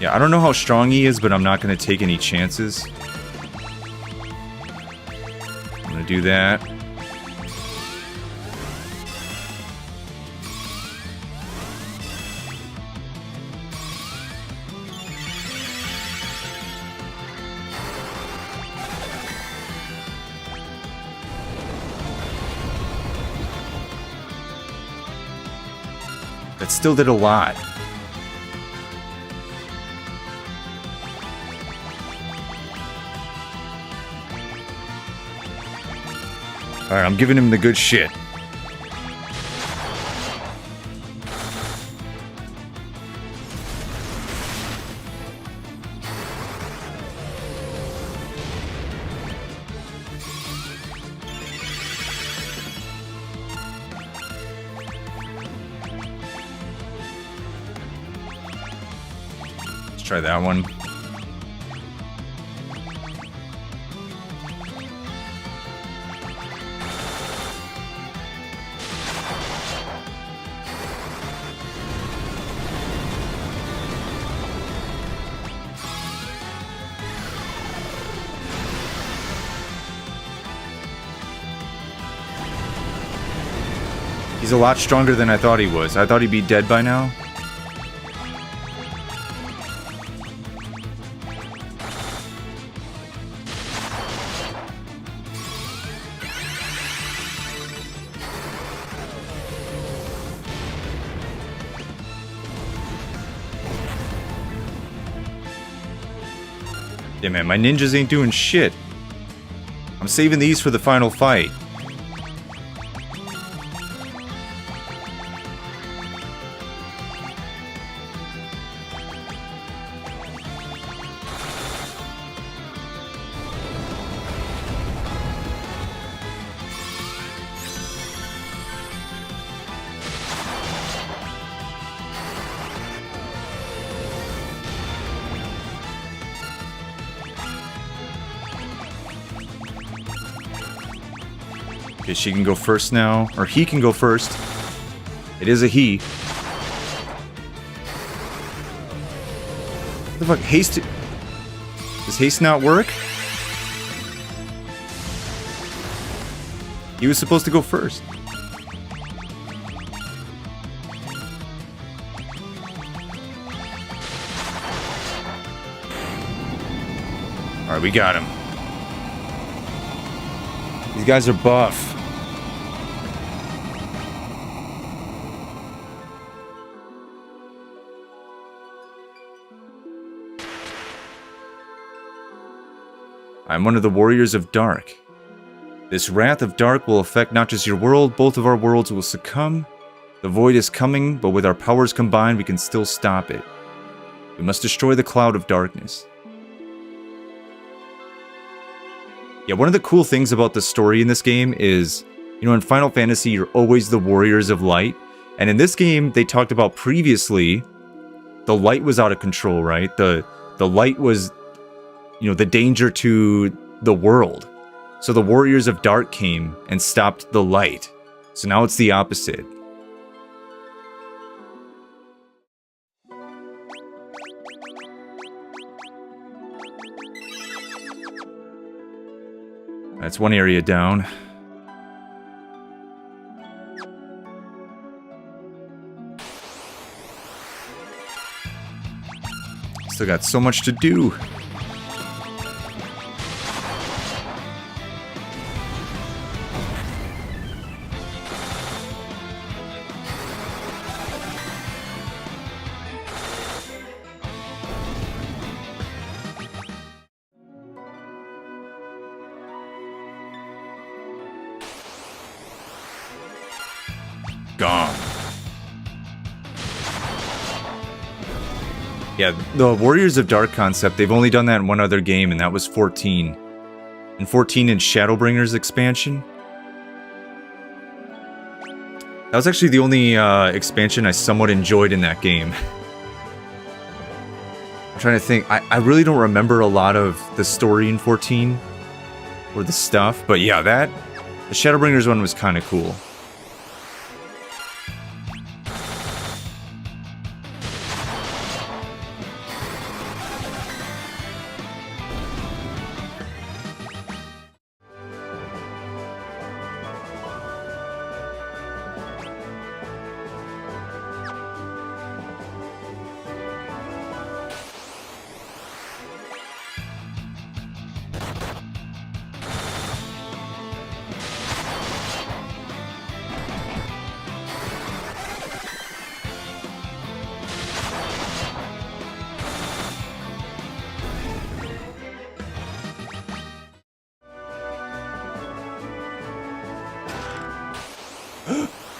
Yeah, I don't know how strong he is, but I'm not gonna take any chances. I'm gonna do that. That still did a lot. Alright, I'm giving him the good shit. Try that one. He's a lot stronger than I thought he was. I thought he'd be dead by now. Yeah, man, my ninjas ain't doing shit. I'm saving these for the final fight. Okay, she can go first now. Or he can go first. It is a he. What the fuck? Haste... Does haste not work? He was supposed to go first. Alright, we got him. These guys are buff. I'm one of the Warriors of Dark. This Wrath of Dark will affect not just your world, both of our worlds will succumb. The Void is coming, but with our powers combined, we can still stop it. We must destroy the Cloud of Darkness. Yeah, one of the cool things about the story in this game is, you know, in Final Fantasy, you're always the Warriors of Light. And in this game, they talked about previously, the light was out of control, right? The light was, you know, the danger to the world. So the Warriors of Dark came and stopped the light. So now it's the opposite. That's one area down. Still got so much to do. Gone. Yeah, the Warriors of Dark concept, they've only done that in one other game, and that was 14. And 14 in Shadowbringers expansion. That was actually the only expansion I somewhat enjoyed in that game. I'm trying to think. I really don't remember a lot of the story in 14. Or the stuff, but yeah, the Shadowbringers one was kind of cool.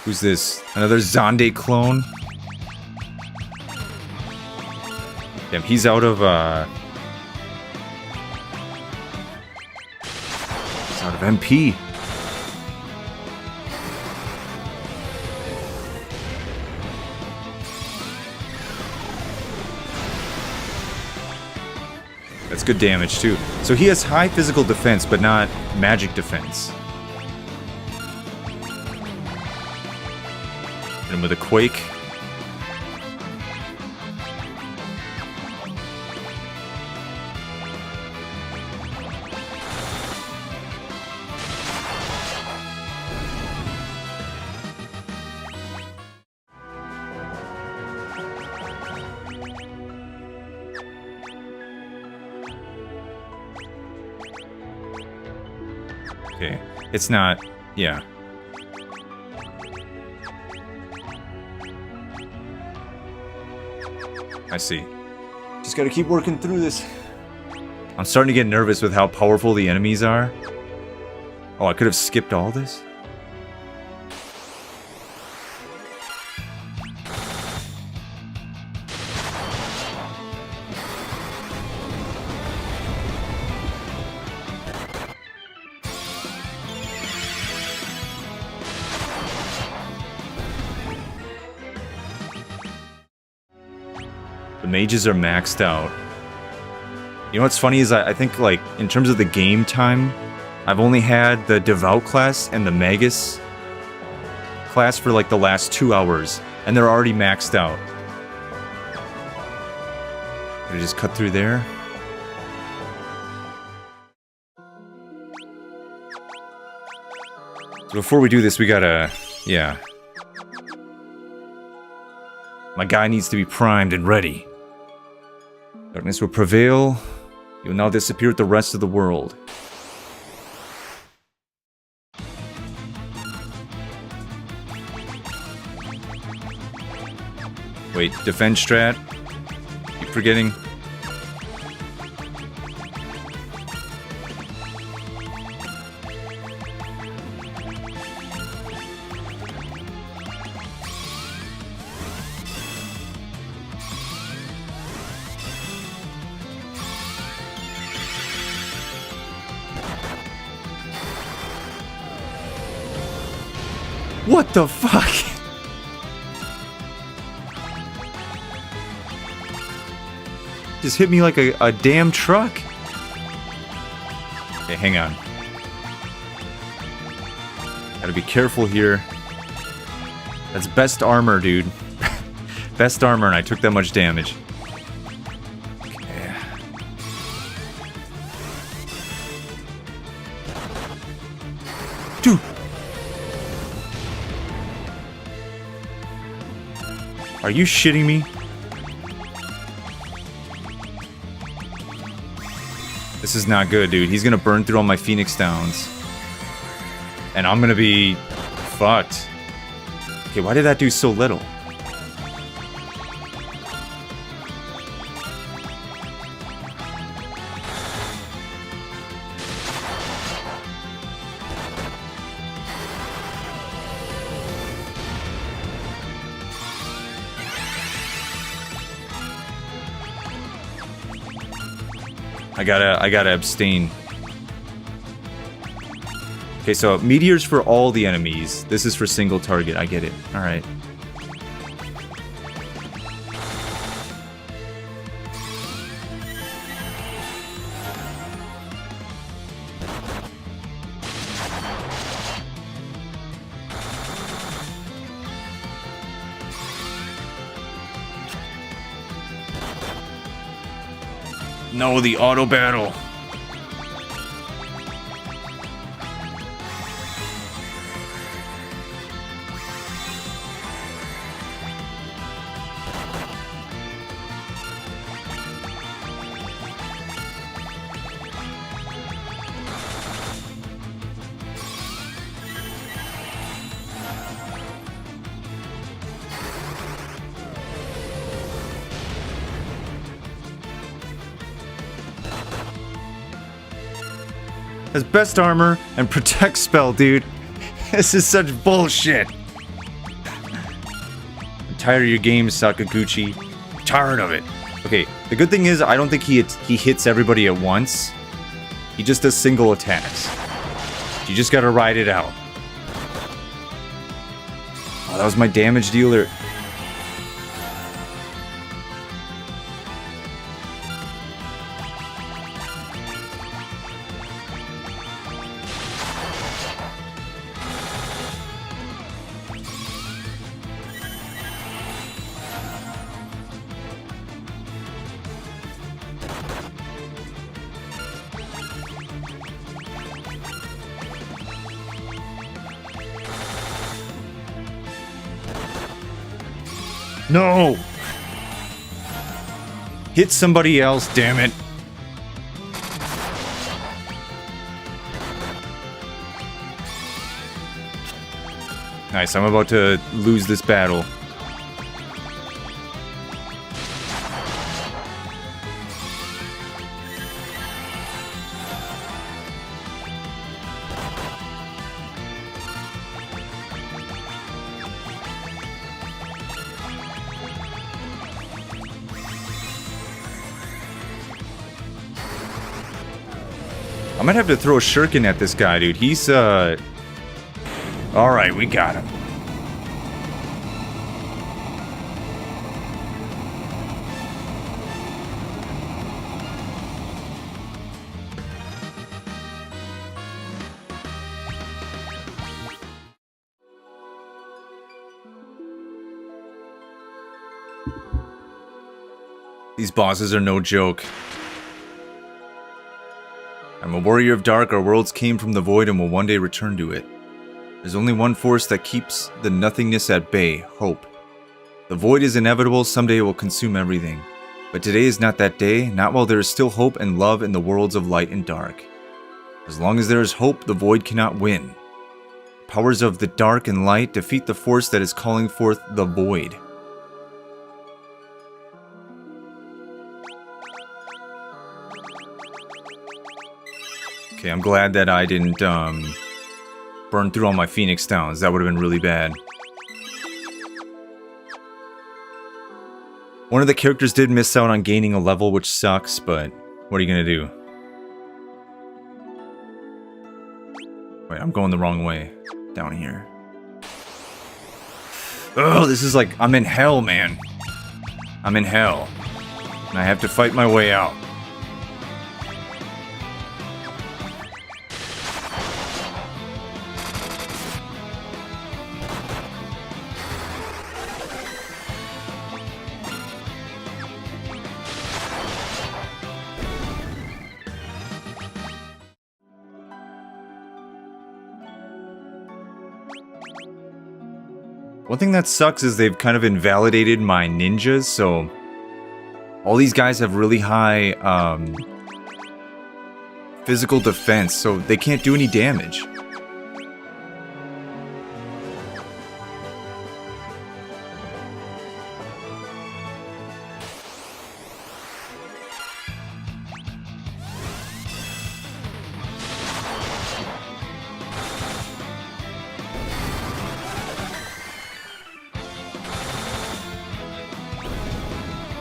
Who's this? Another Zonde clone? Damn, he's out of, he's out of MP. That's good damage, too. So he has high physical defense, but not magic defense. Hit him with a Quake. Okay, it's not, yeah. I see. Just gotta keep working through this. I'm starting to get nervous with how powerful the enemies are. Oh, I could have skipped all this? The mages are maxed out. You know what's funny is I think, like, in terms of the game time, I've only had the Devout class and the Magus class for, like, the last 2 hours, and they're already maxed out. Can I just cut through there? So before we do this, we gotta... yeah. My guy needs to be primed and ready. Darkness will prevail. You will now disappear with the rest of the world. Wait, defense strat? Keep forgetting. What the fuck? Just hit me like a damn truck. Okay, hang on. Gotta be careful here. That's best armor, dude. Best armor, and I took that much damage. Okay. Dude! Are you shitting me? This is not good, dude. He's gonna burn through all my Phoenix Downs. And I'm gonna be fucked. Okay, why did that do so little? I gotta abstain. Okay, so meteors for all the enemies. This is for single target. I get it. All right. No, the auto battle. Has best armor and protect spell, dude. This is such bullshit. I'm tired of your game, Sakaguchi. I'm tired of it. Okay, the good thing is I don't think he hits everybody at once. He just does single attacks. You just gotta ride it out. Oh, that was my damage dealer. No! Hit somebody else, damn it. Nice, I'm about to lose this battle. I might have to throw a shuriken at this guy, dude. He's, Alright, we got him. These bosses are no joke. I'm a warrior of dark, our worlds came from the void and will one day return to it. There's only one force that keeps the nothingness at bay, hope. The void is inevitable, someday it will consume everything. But today is not that day, not while there is still hope and love in the worlds of light and dark. As long as there is hope, the void cannot win. Powers of the dark and light defeat the force that is calling forth the void. Okay, I'm glad that I didn't burn through all my Phoenix Downs. That would have been really bad. One of the characters did miss out on gaining a level, which sucks, but what are you gonna do? Wait, I'm going the wrong way. Down here. Oh, this is like, I'm in hell, man. I'm in hell. And I have to fight my way out. One thing that sucks is they've kind of invalidated my ninjas, so all these guys have really high physical defense, so they can't do any damage.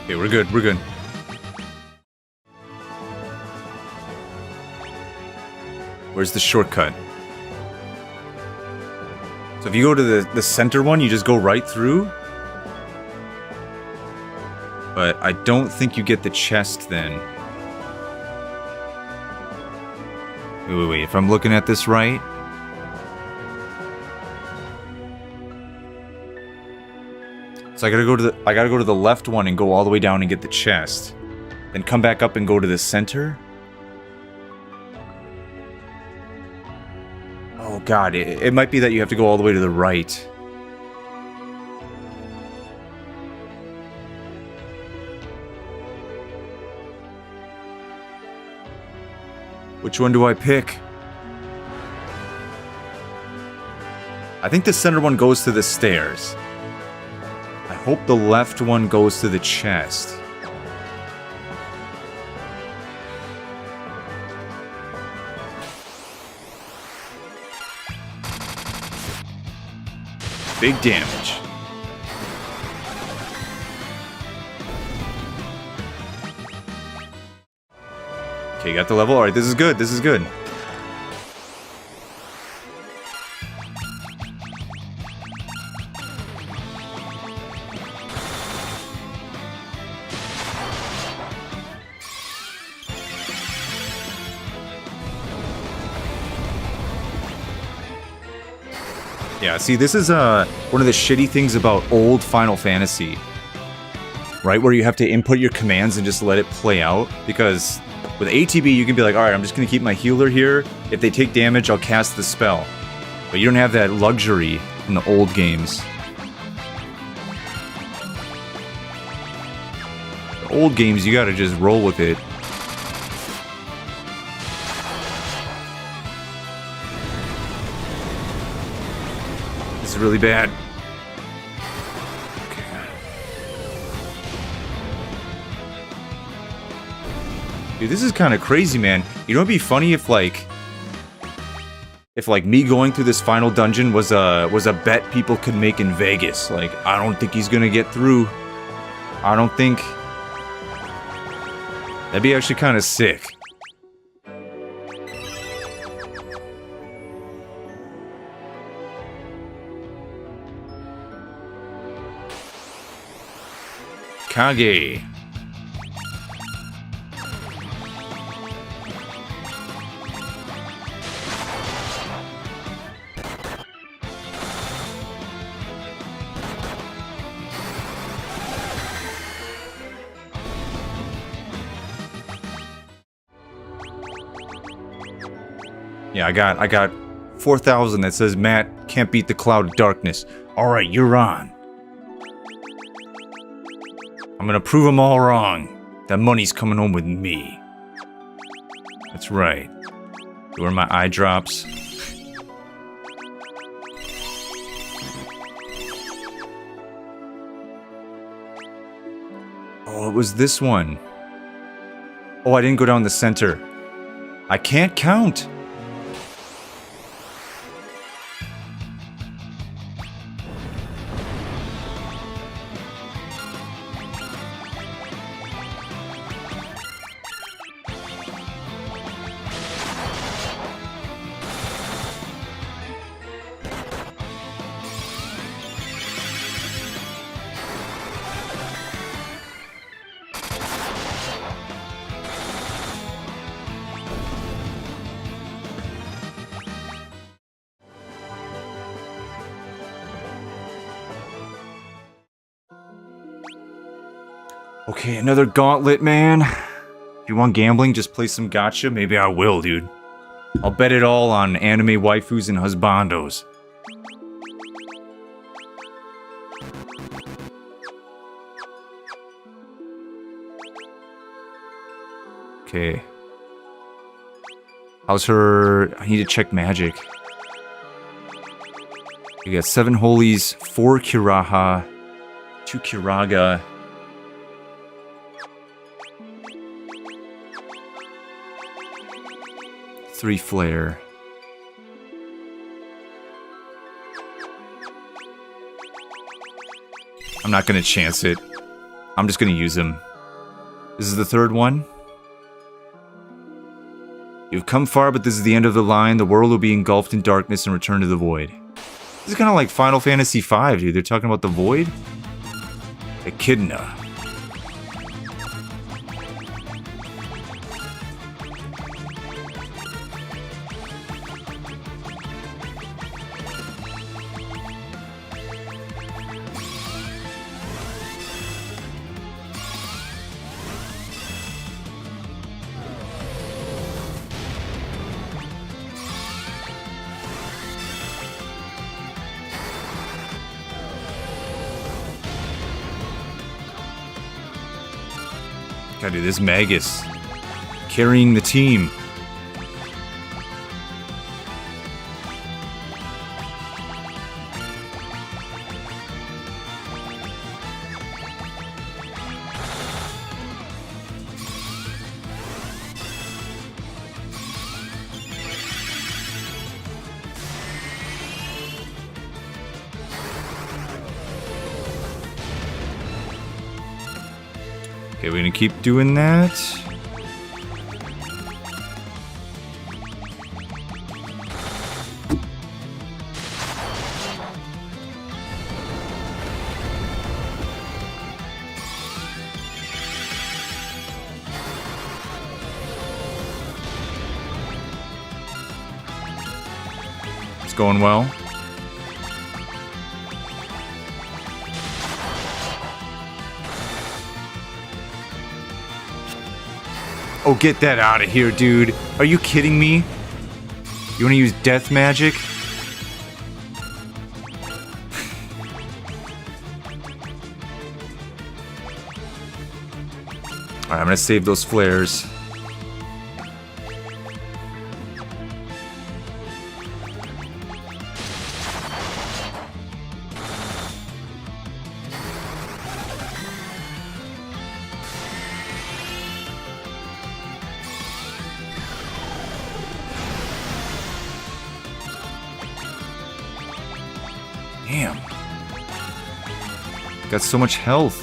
Okay, we're good, we're good. Where's the shortcut? So if you go to the center one, you just go right through? But I don't think you get the chest then. Wait, if I'm looking at this right... So I gotta go to the left one and go all the way down and get the chest. Then come back up and go to the center? Oh god, it might be that you have to go all the way to the right. Which one do I pick? I think the center one goes to the stairs. I hope the left one goes to the chest. Big damage. Okay, got the level. Alright, this is good. This is good. Yeah, see, this is one of the shitty things about old Final Fantasy. Right, where you have to input your commands and just let it play out. Because with ATB, you can be like, alright, I'm just going to keep my healer here. If they take damage, I'll cast the spell. But you don't have that luxury in the old games. The old games, you gotta just roll with it. This is really bad. Dude, this is kind of crazy, man. You know, it'd be funny if me going through this final dungeon was a bet people could make in Vegas. Like, I don't think he's gonna get through. I don't think. That'd be actually kind of sick. Kage. Yeah, I got 4,000 that says Matt can't beat the cloud of darkness. Alright, you're on. I'm gonna prove them all wrong. That money's coming home with me. That's right. Where are my eye drops? Oh, it was this one. Oh, I didn't go down the center. I can't count. Okay, another gauntlet, man. If you want gambling, just play some gacha. Maybe I will, dude. I'll bet it all on anime waifus and husbandos. Okay. How's her... I need to check magic. You got 7 holies, 4 Kiraha, 2 Kiraga. Three flare. I'm not gonna chance it. I'm just gonna use him. This is the 3rd one. You've come far, but this is the end of the line. The world will be engulfed in darkness and return to the void. This is kind of like Final Fantasy V, dude. They're talking about the void. Echidna. God, dude, this Magus carrying the team. Okay, we're gonna keep doing that. It's going well. Oh, get that out of here, dude. Are you kidding me? You want to use death magic? Alright, I'm gonna save those flares. Damn. Got so much health.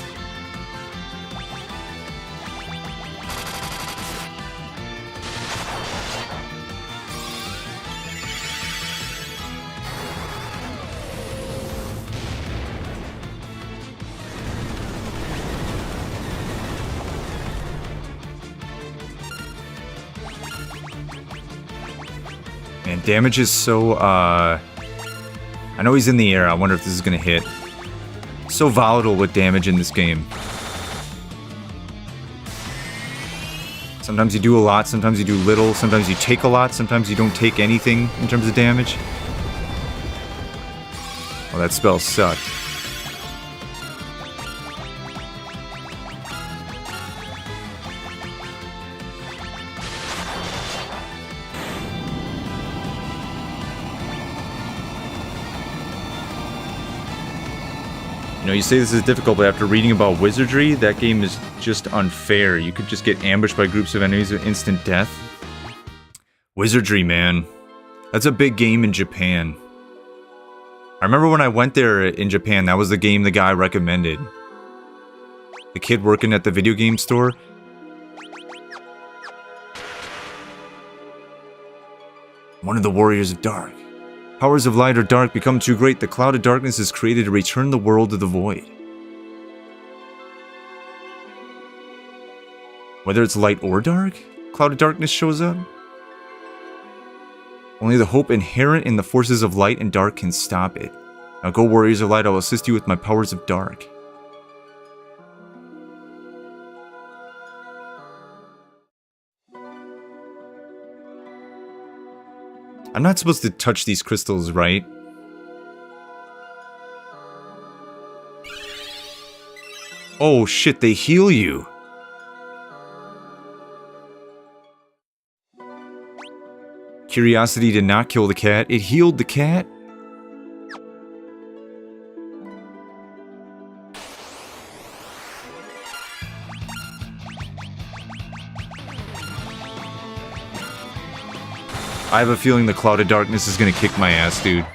Man, damage is so, I know he's in the air. I wonder if this is gonna hit. So volatile with damage in this game. Sometimes you do a lot, sometimes you do little, sometimes you take a lot, sometimes you don't take anything in terms of damage. Well, that spell sucked. You know, you say this is difficult, but after reading about wizardry, that game is just unfair. You could just get ambushed by groups of enemies with instant death. Wizardry, man. That's a big game in Japan. I remember when I went there in Japan, that was the game the guy recommended. The kid working at the video game store. One of the warriors of dark. Powers of light or dark become too great. The cloud of darkness is created to return the world to the void. Whether it's light or dark, cloud of darkness shows up. Only the hope inherent in the forces of light and dark can stop it. Now go, warriors of light, I will assist you with my powers of dark. I'm not supposed to touch these crystals, right? Oh shit, they heal you. Curiosity did not kill the cat. It healed the cat. I have a feeling the Cloud of Darkness is gonna kick my ass, dude.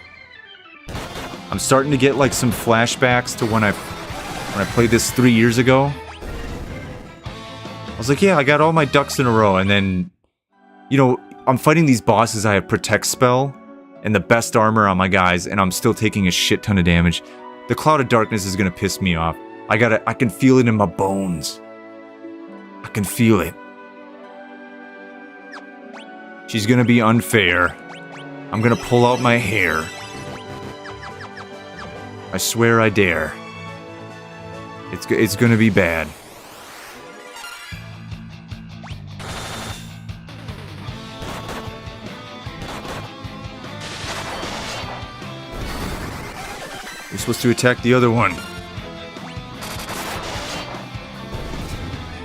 I'm starting to get like some flashbacks to when I played this 3 years ago. I was like, yeah, I got all my ducks in a row, and then, you know, I'm fighting these bosses. I have Protect Spell and the best armor on my guys, and I'm still taking a shit ton of damage. The Cloud of Darkness is gonna piss me off. I can feel it in my bones. I can feel it. She's gonna be unfair. I'm gonna pull out my hair. I swear I dare. It's gonna be bad. You're supposed to attack the other one.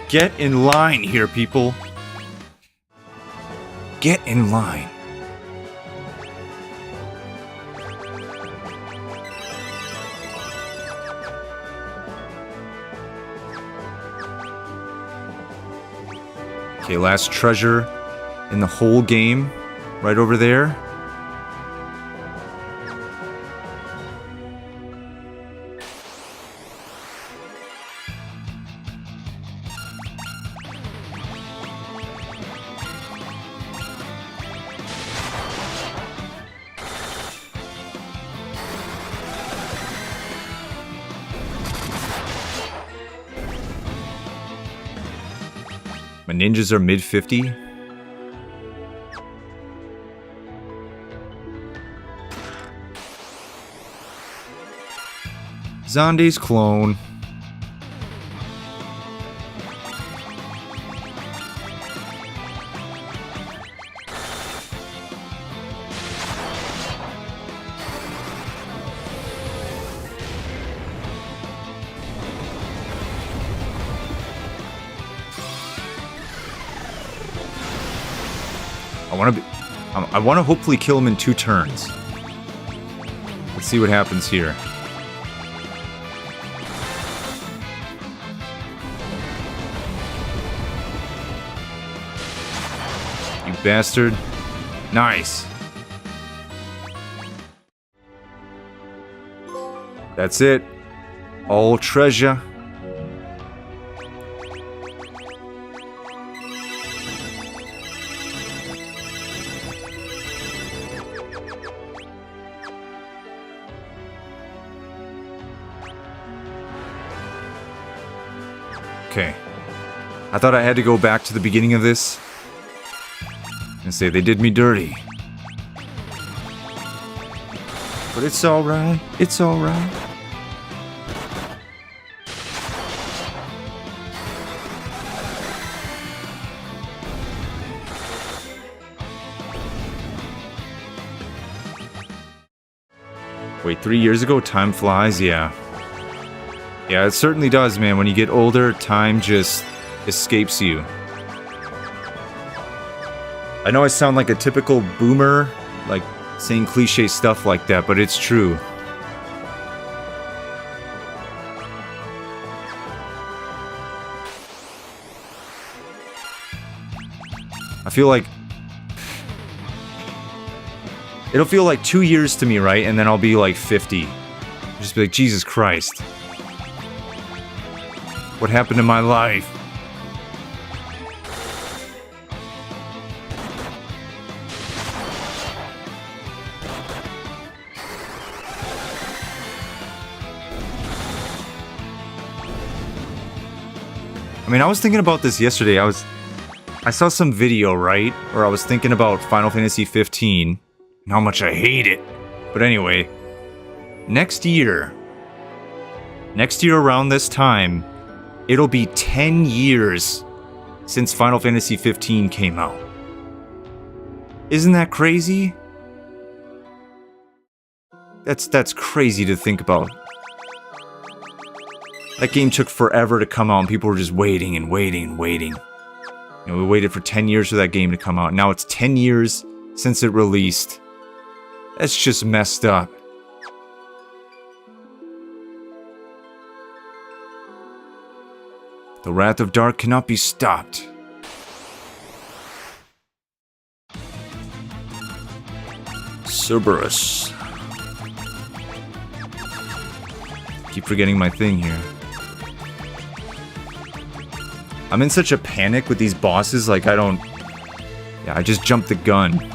Get in line here, people. Get in line. Okay, last treasure in the whole game, right over there. My ninjas are mid-50. Zonde's clone. I want to hopefully kill him in 2 turns. Let's see what happens here. You bastard. Nice. That's it. All treasure. Okay. I thought I had to go back to the beginning of this and say they did me dirty. But it's alright. It's alright. Wait, 3 years ago? Time flies? Yeah. Yeah, it certainly does, man. When you get older, time just escapes you. I know I sound like a typical boomer, like saying cliche stuff like that, but it's true. I feel like it'll feel like 2 years to me, right? And then I'll be like 50. I'll just be like, Jesus Christ. What happened to my life? I mean, I was thinking about this yesterday. I saw some video, right? Where I was thinking about Final Fantasy 15 and how much I hate it. But anyway, next year around this time, it'll be 10 years since Final Fantasy 15 came out. Isn't that crazy? That's crazy to think about. That game took forever to come out and people were just waiting and waiting and waiting. You know, we waited for 10 years for that game to come out. Now it's 10 years since it released. That's just messed up. The Wrath of Dark cannot be stopped. Cerberus. Keep forgetting my thing here. I'm in such a panic with these bosses, like I don't... Yeah, I just jumped the gun.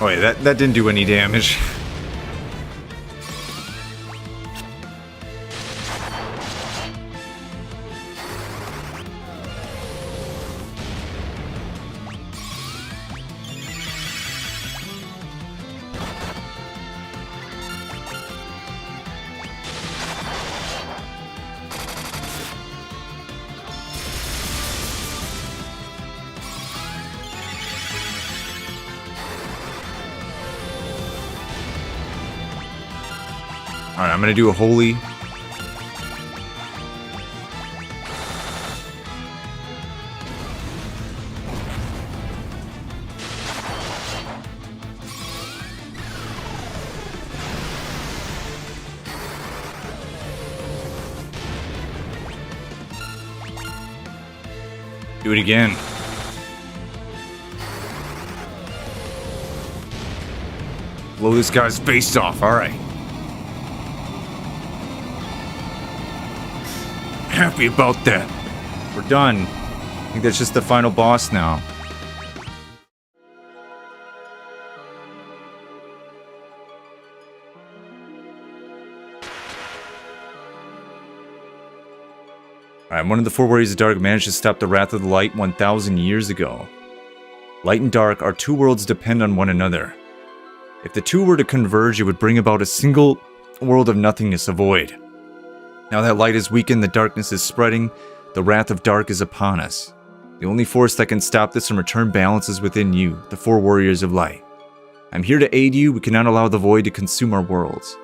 Oh yeah, that didn't do any damage. Alright, I'm gonna do a holy. Do it again. Blow this guy's face off, alright. Happy about that. We're done. I think that's just the final boss now. Alright, one of the four warriors of dark managed to stop the Wrath of the Light 1,000 years ago. Light and dark, our two worlds depend on one another. If the two were to converge, it would bring about a single world of nothingness, a void. Now that light is weakened, the darkness is spreading, the Wrath of Dark is upon us. The only force that can stop this and return balance is within you, the four warriors of light. I'm here to aid you, we cannot allow the void to consume our worlds.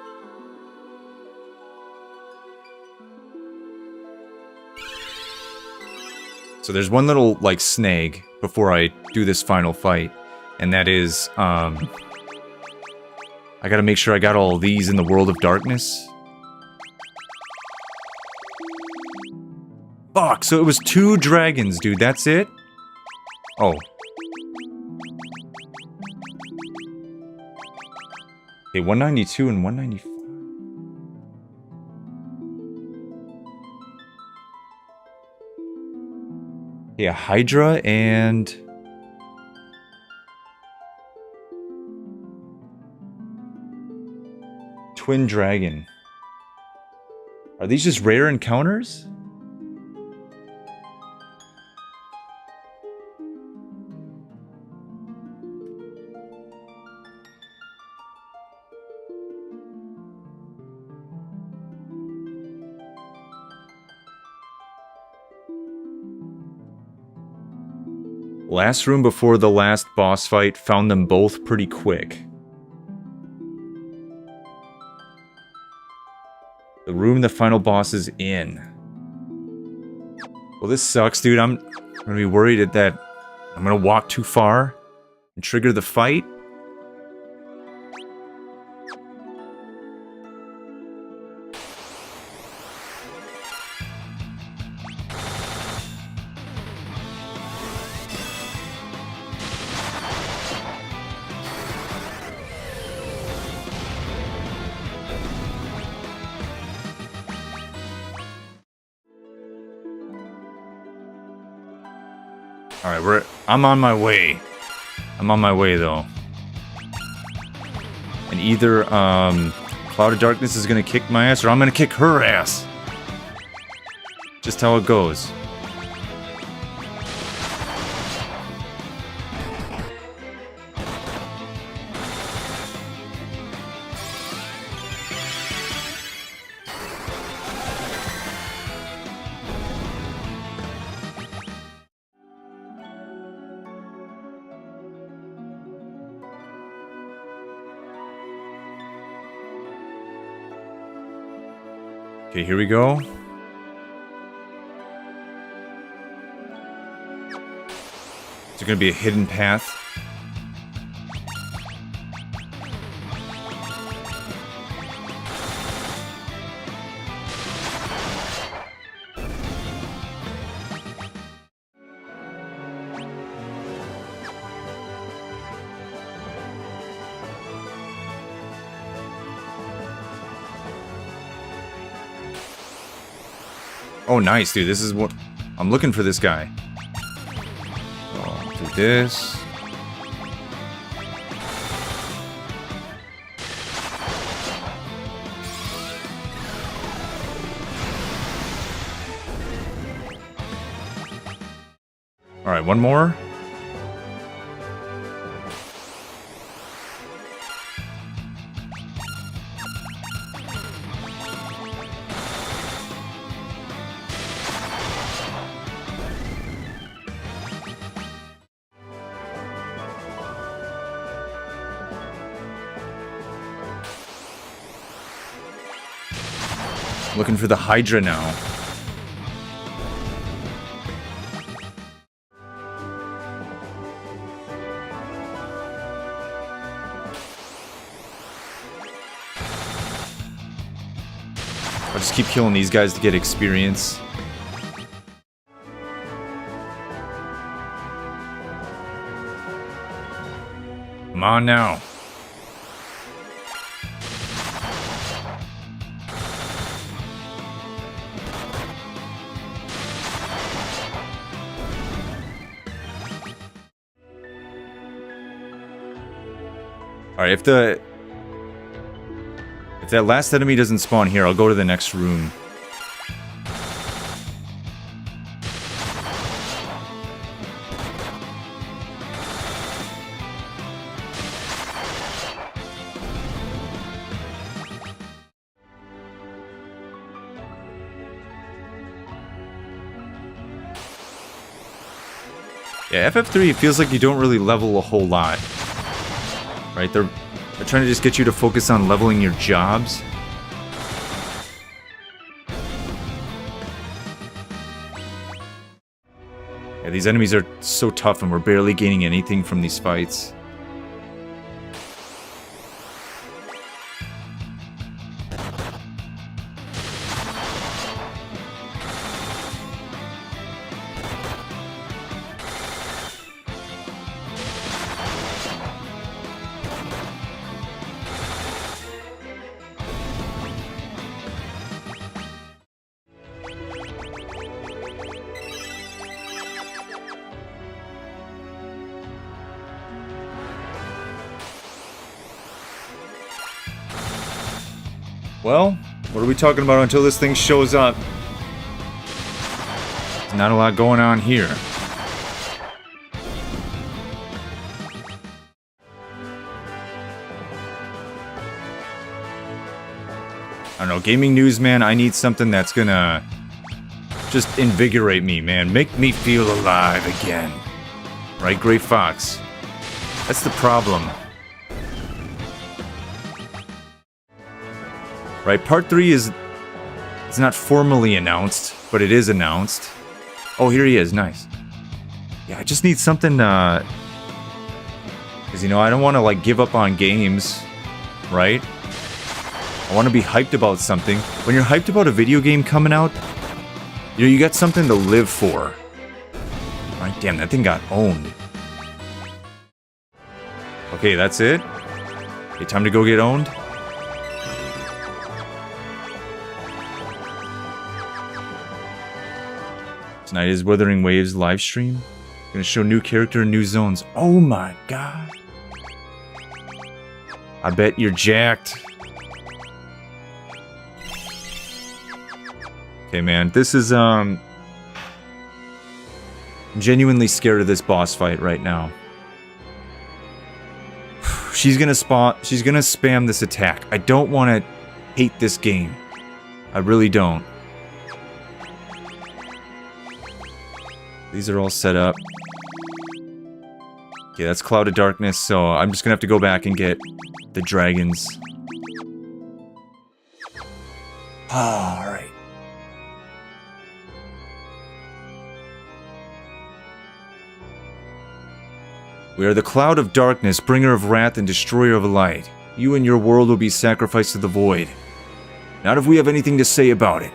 So there's one little, like, snag before I do this final fight, and that is, I gotta make sure I got all of these in the world of darkness. Fuck, so it was 2 dragons, dude, that's it? Oh. Okay, 192 and 195. Yeah, Hydra and... Twin Dragon. Are these just rare encounters? Last room before the last boss fight, found them both pretty quick. The room the final boss is in. Well, this sucks, dude. I'm gonna be worried that I'm gonna walk too far and trigger the fight. Alright, I'm on my way. I'm on my way, though. And either, Cloud of Darkness is gonna kick my ass, or I'm gonna kick her ass. Just how it goes. Okay, here we go. Is there gonna be a hidden path? Oh, nice, dude. This is what... I'm looking for this guy. Oh, do this. Alright, one more. Looking for the Hydra now. I'll just keep killing these guys to get experience. Come on now. Alright, if that last enemy doesn't spawn here, I'll go to the next room. Yeah, FF3, it feels like you don't really level a whole lot. Right, they're trying to just get you to focus on leveling your jobs. Yeah, these enemies are so tough and we're barely gaining anything from these fights. Well, what are we talking about until this thing shows up? There's not a lot going on here. I don't know, gaming news, man, I need something that's gonna just invigorate me, man. Make me feel alive again. Right, Gray Fox? That's the problem. Right, part 3 is... It's not formally announced, but it is announced. Oh, here he is, nice. Yeah, I just need something, because, you know, I don't want to, like, give up on games, right? I want to be hyped about something. When you're hyped about a video game coming out, you know, you got something to live for. Right, damn, that thing got owned. Okay, that's it? Okay, time to go get owned? Tonight is Wuthering Waves live stream. Gonna show new character and new zones. Oh my god. I bet you're jacked. Okay, man. This is, I'm genuinely scared of this boss fight right now. She's gonna spam this attack. I don't want to hate this game. I really don't. These are all set up. Okay, that's Cloud of Darkness, so I'm just gonna have to go back and get the dragons. Alright. We are the Cloud of Darkness, bringer of wrath and destroyer of light. You and your world will be sacrificed to the void. Not if we have anything to say about it.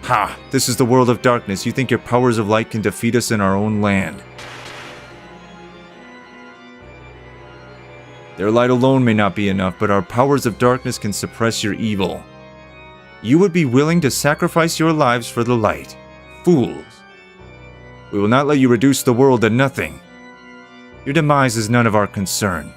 Ha! This is the world of darkness. You think your powers of light can defeat us in our own land. Their light alone may not be enough, but our powers of darkness can suppress your evil. You would be willing to sacrifice your lives for the light. Fools! We will not let you reduce the world to nothing. Your demise is none of our concern.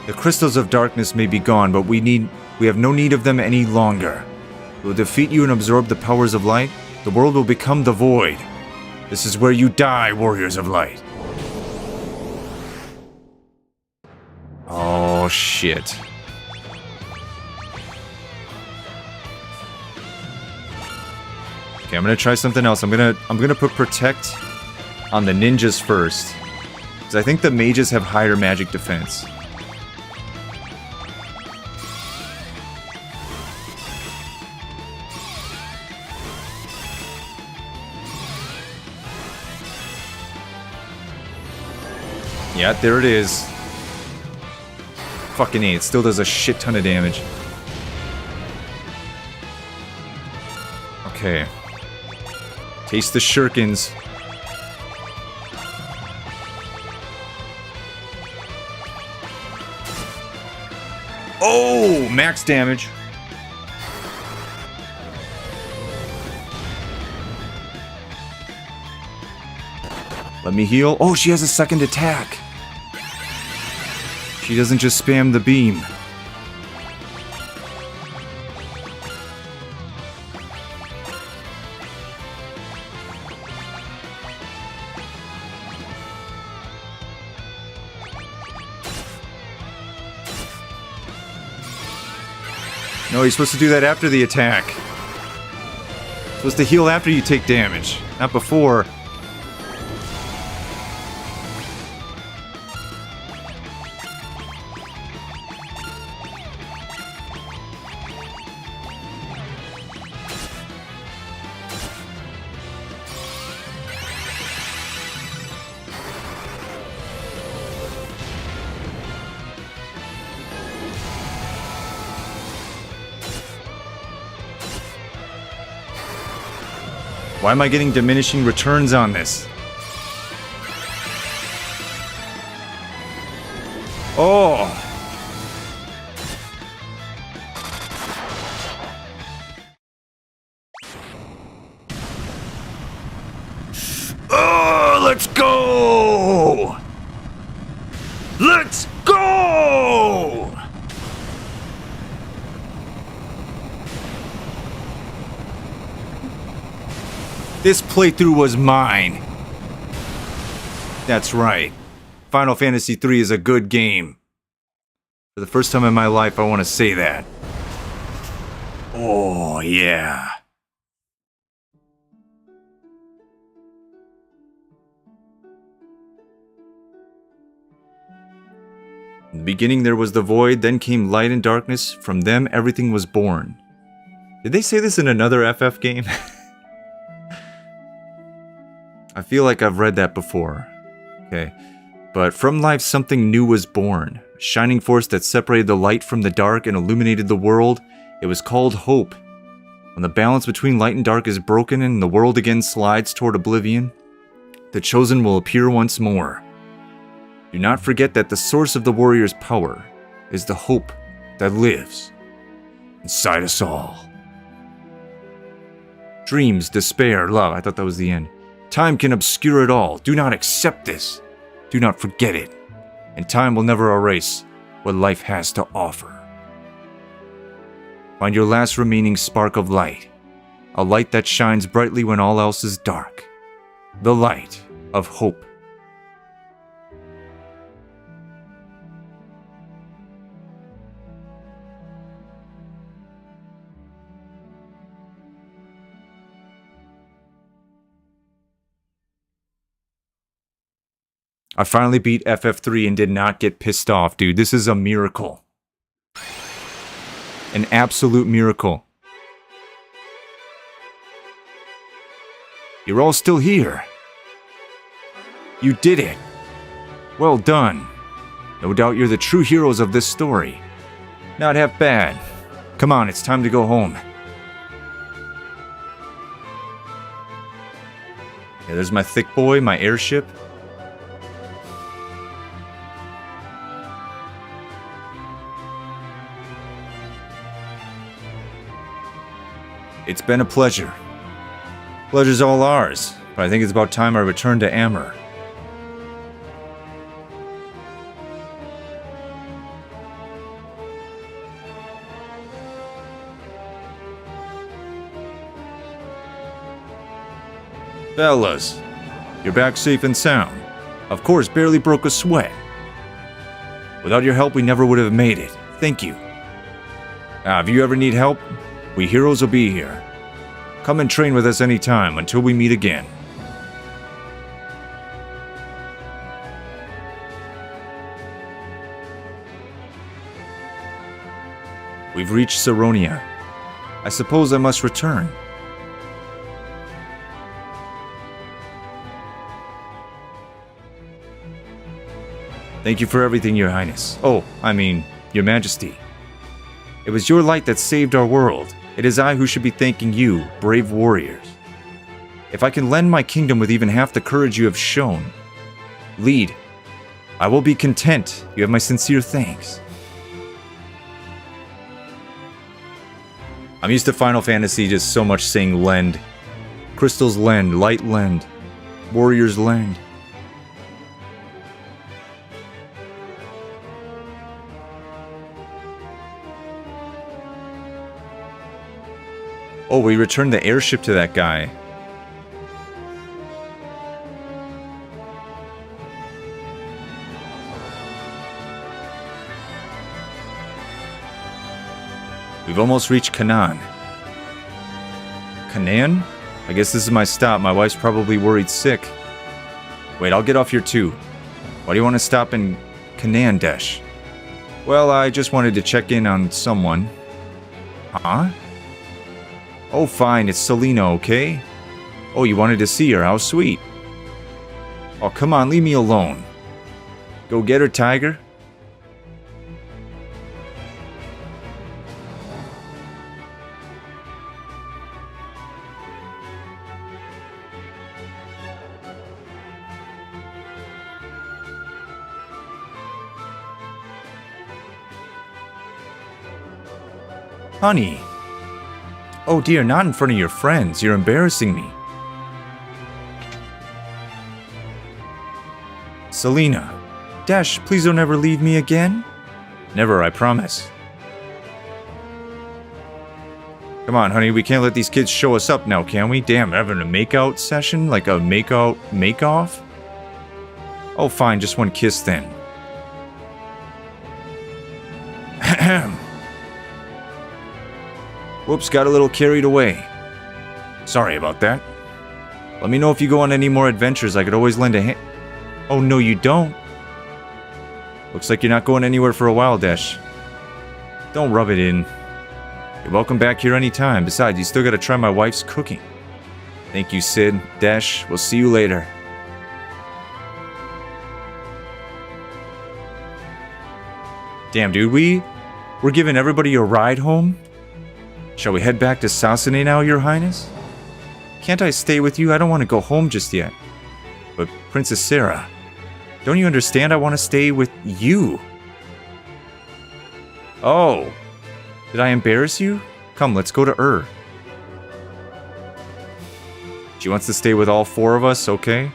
The crystals of darkness may be gone, but we have no need of them any longer. We will defeat you and absorb the powers of light. The world will become the void. This is where you die, warriors of light. Oh, shit. Okay, I'm gonna try something else. I'm gonna put Protect on the ninjas first. Because I think the mages have higher magic defense. Yeah, there it is. Fucking A, it still does a shit ton of damage. Okay. Taste the shurikens. Oh, max damage. Let me heal. Oh, she has a second attack. She doesn't just spam the beam. No, you're supposed to do that after the attack. You're supposed to heal after you take damage, not before. Why am I getting diminishing returns on this? Oh! Oh, let's go! Let's go! This playthrough was mine. That's right. Final Fantasy III is a good game. For the first time in my life, I want to say that. Oh, yeah. In the beginning there was the void, then came light and darkness. From them everything was born. Did they say this in another FF game? I feel like I've read that before. Okay. But from life something new was born. A shining force that separated the light from the dark and illuminated the world. It was called hope. When the balance between light and dark is broken and the world again slides toward oblivion, the chosen will appear once more. Do not forget that the source of the warrior's power is the hope that lives inside us all. Dreams, despair, love. I thought that was the end. Time can obscure it all. Do not accept this. Do not forget it. And time will never erase what life has to offer. Find your last remaining spark of light. A light that shines brightly when all else is dark. The light of hope. I finally beat FF3 and did not get pissed off, dude. This is a miracle. An absolute miracle. You're all still here. You did it. Well done. No doubt you're the true heroes of this story. Not half bad. Come on, it's time to go home. Yeah, there's my thick boy, my airship. It's been a pleasure. Pleasure's all ours, but I think it's about time I return to Amber. Fellas, you're back safe and sound. Of course, barely broke a sweat. Without your help, we never would have made it. Thank you. If you ever need help, we heroes will be here. Come and train with us anytime until we meet again. We've reached Saronia. I suppose I must return. Thank you for everything, Your Highness. Oh, I mean, Your Majesty. It was your light that saved our world. It is I who should be thanking you, brave warriors. If I can lend my kingdom with even half the courage you have shown, lead. I will be content. You have my sincere thanks. I'm used to Final Fantasy just so much saying lend. Crystals lend, light lend, warriors lend. Oh, we returned the airship to that guy. We've almost reached Canaan. Canaan? I guess this is my stop. My wife's probably worried sick. Wait, I'll get off here too. Why do you want to stop in Canaan, Desh? Well, I just wanted to check in on someone. Huh? Oh, fine, it's Selena, okay? Oh, you wanted to see her, how sweet. Oh, come on, leave me alone. Go get her, Tiger. Honey. Oh dear, not in front of your friends. You're embarrassing me. Selena. Dash, please don't ever leave me again. Never, I promise. Come on, honey, we can't let these kids show us up now, can we? Damn, having a make-out session? Like a make-out, make-off? Oh, fine, just one kiss then. Ahem. Whoops, got a little carried away. Sorry about that. Let me know if you go on any more adventures. I could always lend a hand. Oh, no, you don't. Looks like you're not going anywhere for a while, Dash. Don't rub it in. You're welcome back here anytime. Besides, you still gotta try my wife's cooking. Thank you, Sid. Dash, we'll see you later. Damn, dude, we're giving everybody a ride home? Shall we head back to Sasune now, Your Highness? Can't I stay with you? I don't want to go home just yet. But Princess Sarah, don't you understand? I want to stay with you. Oh, did I embarrass you? Come, let's go to She wants to stay with all 4 of us, okay.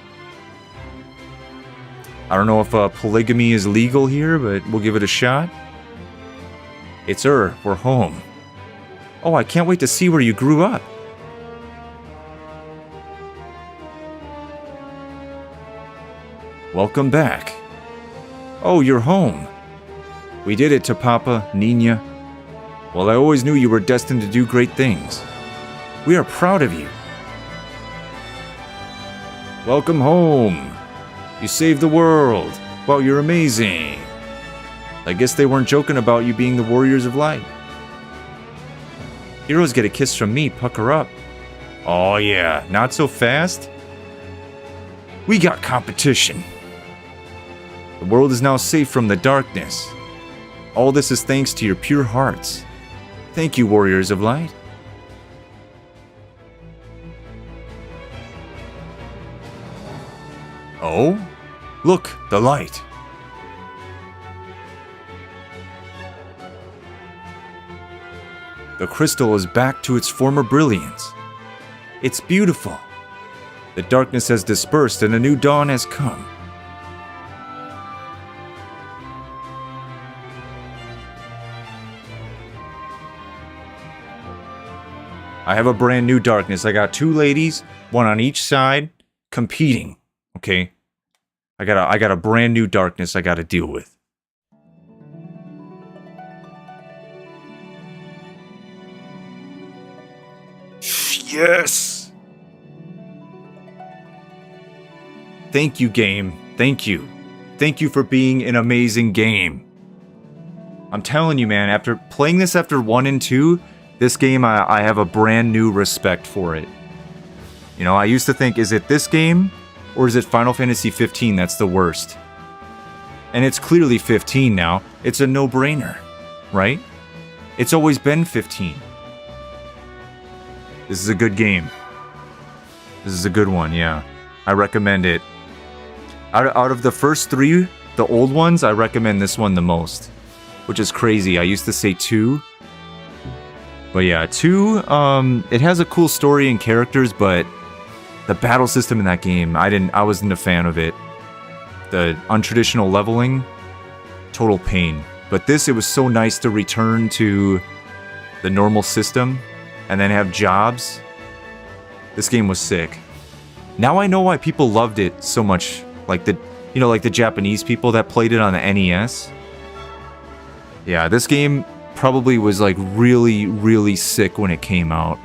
I don't know if polygamy is legal here, but we'll give it a shot. It's her. We're home. Oh, I can't wait to see where you grew up. Welcome back. Oh, you're home. We did it to Papa, Nina. Well, I always knew you were destined to do great things. We are proud of you. Welcome home. You saved the world. Wow, you're amazing. I guess they weren't joking about you being the Warriors of Light. Heroes get a kiss from me, pucker up. Oh yeah, not so fast? We got competition. The world is now safe from the darkness. All this is thanks to your pure hearts. Thank you, Warriors of Light. Oh? Look, the light. The crystal is back to its former brilliance. It's beautiful. The darkness has dispersed and a new dawn has come. I have a brand new darkness. I got 2 ladies, 1 on each side, competing. Okay? I got a brand new darkness I gotta deal with. Yes! Thank you, game. Thank you. Thank you for being an amazing game. I'm telling you, man, after playing this after 1 and 2, this game, I have a brand new respect for it. You know, I used to think, is it this game? Or is it Final Fantasy 15 that's the worst? And it's clearly 15 now. It's a no-brainer, right? It's always been 15. This is a good game. This is a good one, yeah. I recommend it. Out of the first 3, the old ones, I recommend this one the most. Which is crazy. I used to say 2. But yeah, 2, it has a cool story and characters, but the battle system in that game, I wasn't a fan of it. The untraditional leveling, total pain. But this, it was so nice to return to the normal system and then have jobs. This game was sick. Now I know why people loved it so much, like the Japanese people that played it on the NES. Yeah, this game probably was like really, really sick when it came out.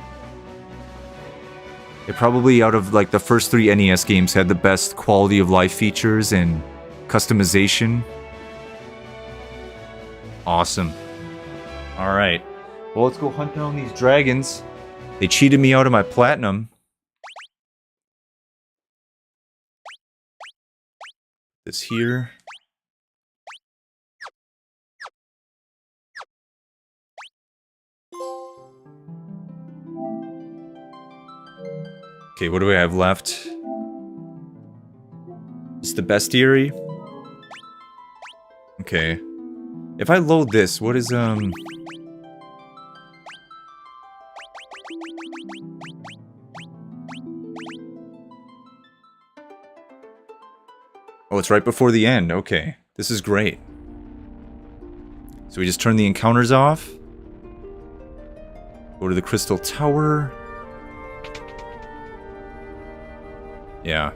It probably, out of like the first 3 NES games, had the best quality of life features and customization. Awesome. Alright. Well, let's go hunt down these dragons. They cheated me out of my platinum. This here. Okay, what do we have left? It's the bestiary. Okay. If I load this, what is, Oh, it's right before the end. Okay. This is great. So we just turn the encounters off. Go to the Crystal Tower. Yeah.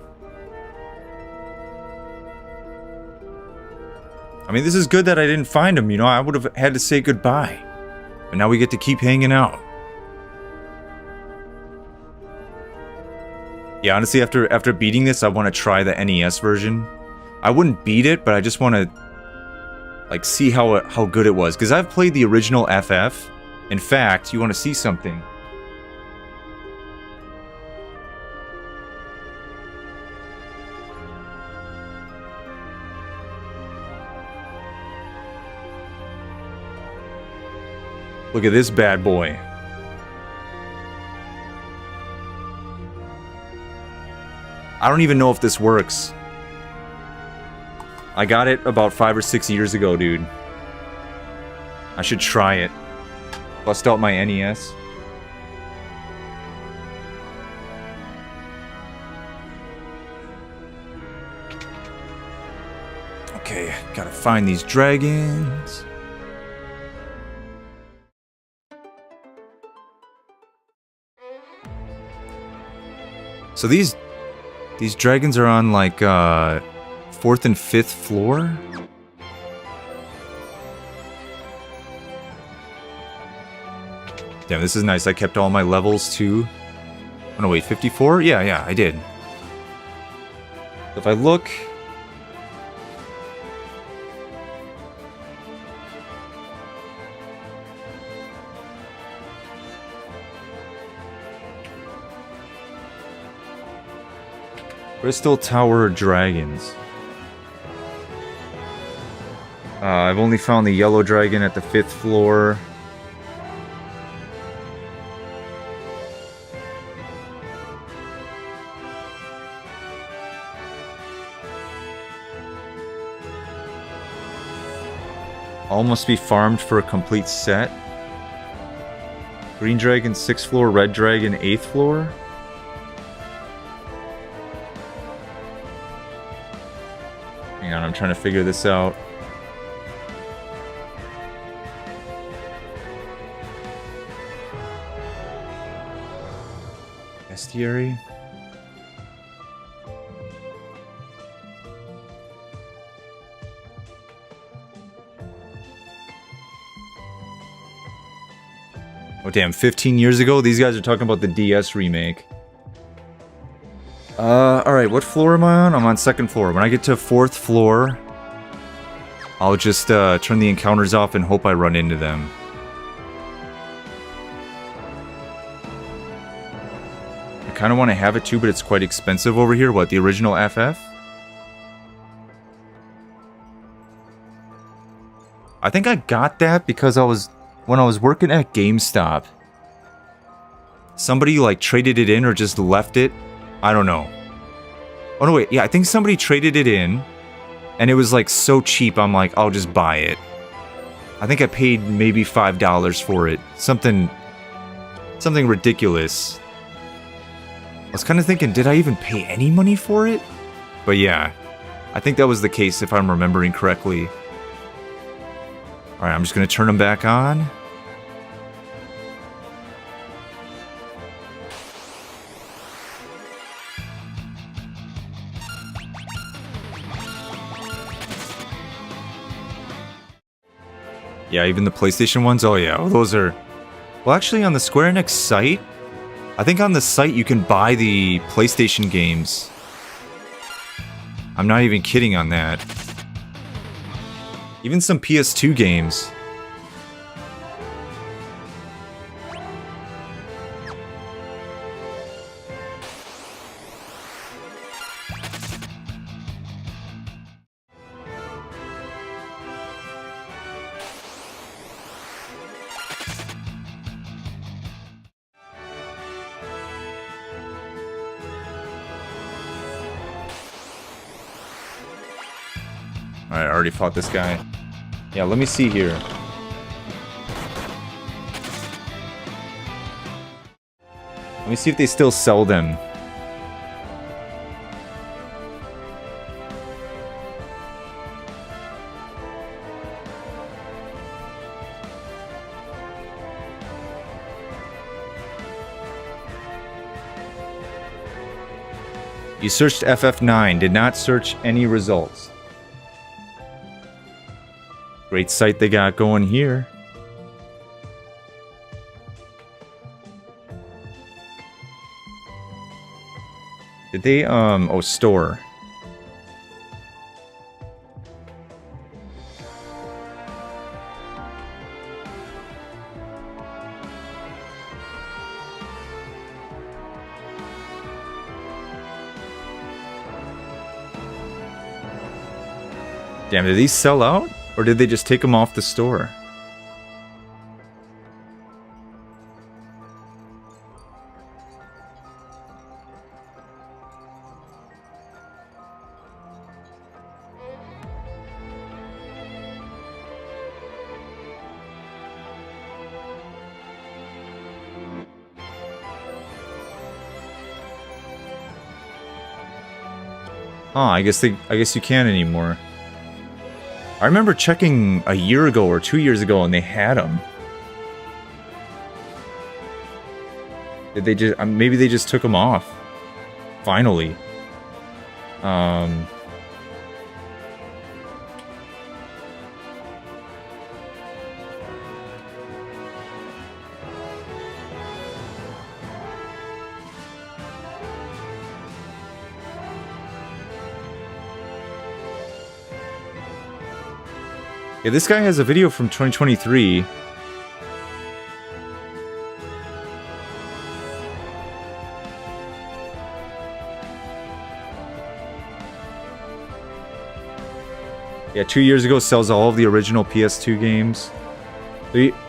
I mean, this is good that I didn't find him, you know? I would have had to say goodbye. But now we get to keep hanging out. Yeah, honestly, after beating this, I want to try the NES version. I wouldn't beat it, but I just want to, like, see how good it was. Because I've played the original FF. In fact, you want to see something? Look at this bad boy. I don't even know if this works. I got it about 5 or 6 years ago, dude. I should try it. Bust out my NES. Gotta find these dragons. So these dragons are on like 4th and 5th floor. Damn, this is nice. I kept all my levels too. Oh no, wait, 54? Yeah, I did. If I look... Crystal Tower Dragons. I've only found the yellow dragon at the 5th floor. All must be farmed for a complete set. Green dragon 6th floor, red dragon 8th floor. Hang on, I'm trying to figure this out. Bestiary? Oh damn, 15 years ago? These guys are talking about the DS remake. Alright, what floor am I on? I'm on 2nd floor. When I get to 4th floor, I'll just turn the encounters off and hope I run into them. I kind of want to have it too, but it's quite expensive over here. What, the original FF? I think I got that because when I was working at GameStop, somebody like traded it in or just left it. I don't know. Oh no, wait, yeah, I think somebody traded it in, and it was like so cheap, I'm like, I'll just buy it. I think I paid maybe $5 for it. Something ridiculous. I was kind of thinking, did I even pay any money for it? But yeah, I think that was the case if I'm remembering correctly. Alright, I'm just gonna turn them back on. Yeah, even the PlayStation ones? Oh yeah, well, those are... Well, actually, on the Square Enix site, I think on the site you can buy the PlayStation games. I'm not even kidding on that. Even some PS2 games. Alright, I already fought this guy. Yeah, let me see here. Let me see if they still sell them. You searched FF9, did not search any results. Great site they got going here. Did they, oh, store. Damn, did these sell out? Or did they just take them off the store? Oh, I guess you can't anymore. I remember checking a year ago or 2 years ago and they had them. Did they just... maybe they just took them off. Finally. Yeah, this guy has a video from 2023. Yeah, 2 years ago sells all of the original PS2 games.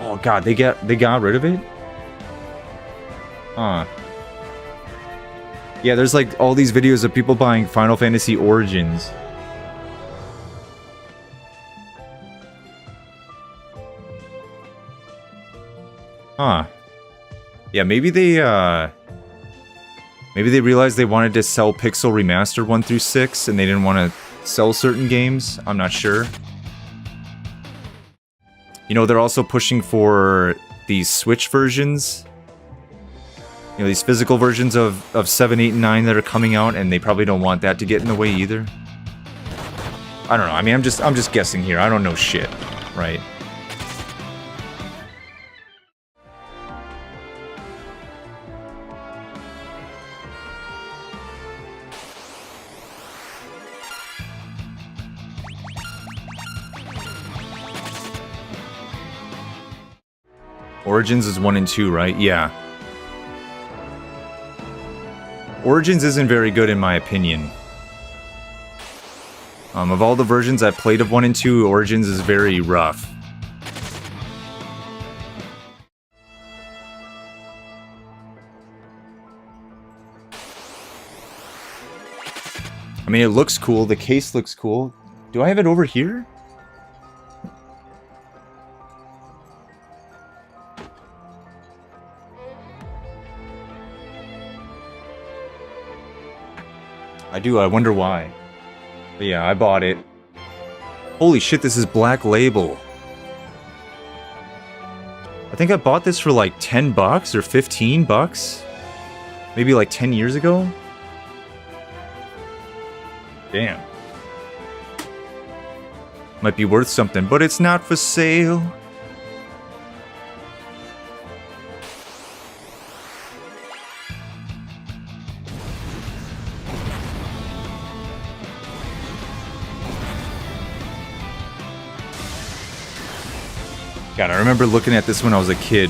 Oh god, they got rid of it? Huh. Yeah, there's like all these videos of people buying Final Fantasy Origins. Huh. Yeah, maybe they realized they wanted to sell Pixel Remaster 1 through 6 and they didn't want to sell certain games. I'm not sure. You know, they're also pushing for these Switch versions. You know, these physical versions of 7, 8, and 9 that are coming out, and they probably don't want that to get in the way either. I don't know. I mean, I'm just guessing here. I don't know shit, right? Origins is 1 and 2, right? Yeah. Origins isn't very good in my opinion. Of all the versions I've played of 1 and 2, Origins is very rough. I mean, it looks cool. The case looks cool. Do I have it over here? I do, I wonder why. But yeah, I bought it. Holy shit, this is Black Label. I think I bought this for like 10 bucks or 15 bucks. Maybe like 10 years ago. Damn. Might be worth something, but it's not for sale. God, I remember looking at this when I was a kid.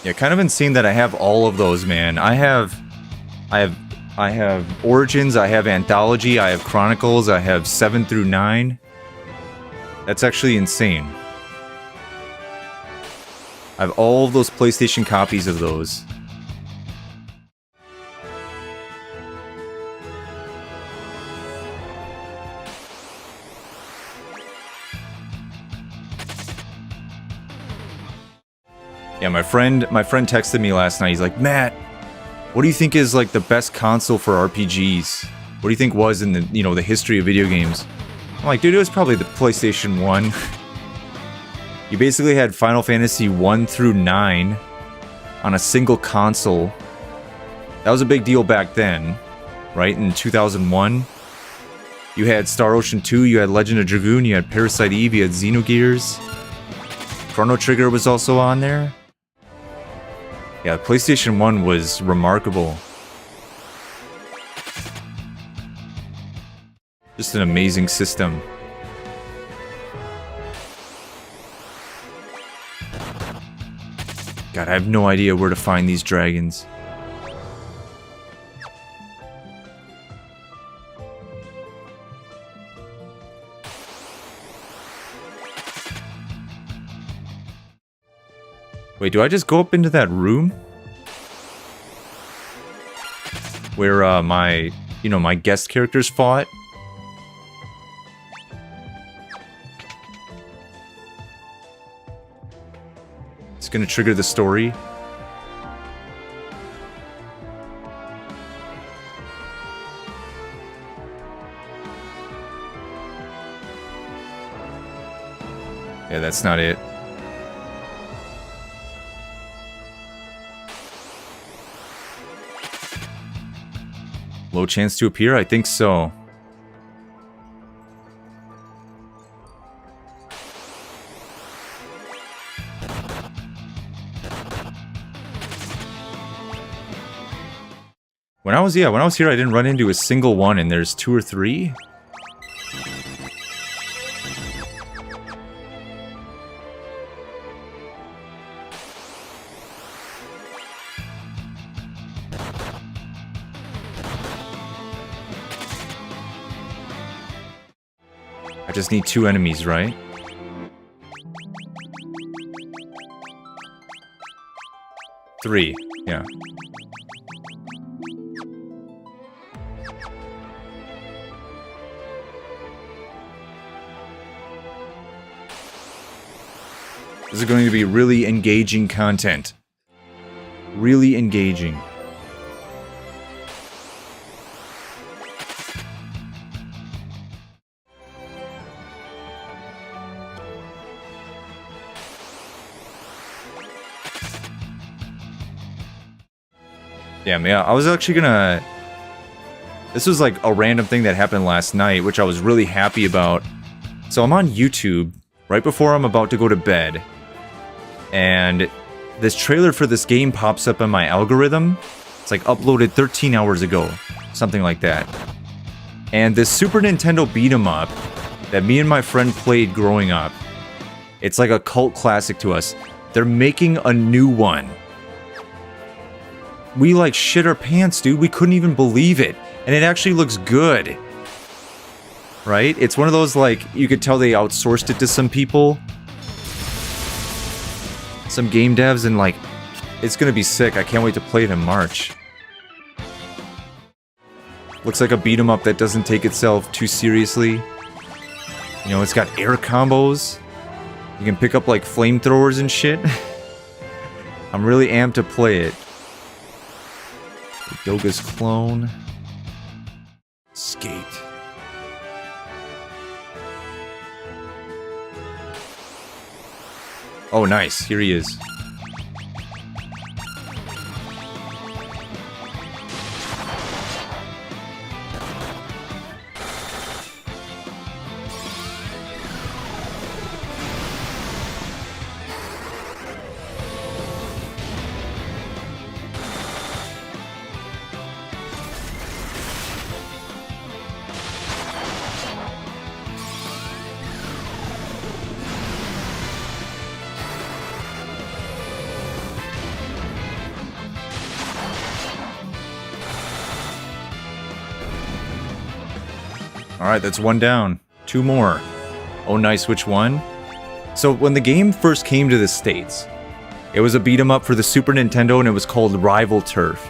Yeah, kind of insane that I have all of those, man. I have Origins, I have Anthology, I have Chronicles, I have 7 through 9. That's actually insane. I have all of those PlayStation copies of those. Yeah, my friend texted me last night. He's like, "Matt, what do you think is like the best console for RPGs? What do you think was in the, you know, the history of video games?" I'm like, dude, it was probably the PlayStation 1. You basically had Final Fantasy 1 through 9 on a single console. That was a big deal back then, right? In 2001. You had Star Ocean 2, you had Legend of Dragoon, you had Parasite Eve, you had Xenogears. Chrono Trigger was also on there. Yeah, PlayStation 1 was remarkable. Just an amazing system. God, I have no idea where to find these dragons. Wait, do I just go up into that room? Where my guest characters fought? It's gonna trigger the story. Yeah, that's not it. Low chance to appear? I think so. When I was here, I didn't run into a single one, and there's 2 or 3. I just need 2 enemies, right? Three, yeah. This is going to be really engaging content. Really engaging. Damn, yeah, I was actually gonna... This was like a random thing that happened last night, which I was really happy about. So I'm on YouTube, right before I'm about to go to bed. And this trailer for this game pops up in my algorithm. It's like uploaded 13 hours ago. Something like that. And this Super Nintendo beat 'em up that me and my friend played growing up. It's like a cult classic to us. They're making a new one. We like shit our pants, dude. We couldn't even believe it. And it actually looks good. Right? It's one of those, like, you could tell they outsourced it to some people. Some game devs, and like, it's gonna be sick. I can't wait to play it in March. Looks like a beat 'em up that doesn't take itself too seriously. You know, it's got air combos. You can pick up like flamethrowers and shit. I'm really amped to play it. Yoga's clone. Skate. Oh, nice. Here he is. Alright, that's 1 down. 2 more. Oh nice, which one? So when the game first came to the States, it was a beat 'em up for the Super Nintendo and it was called Rival Turf.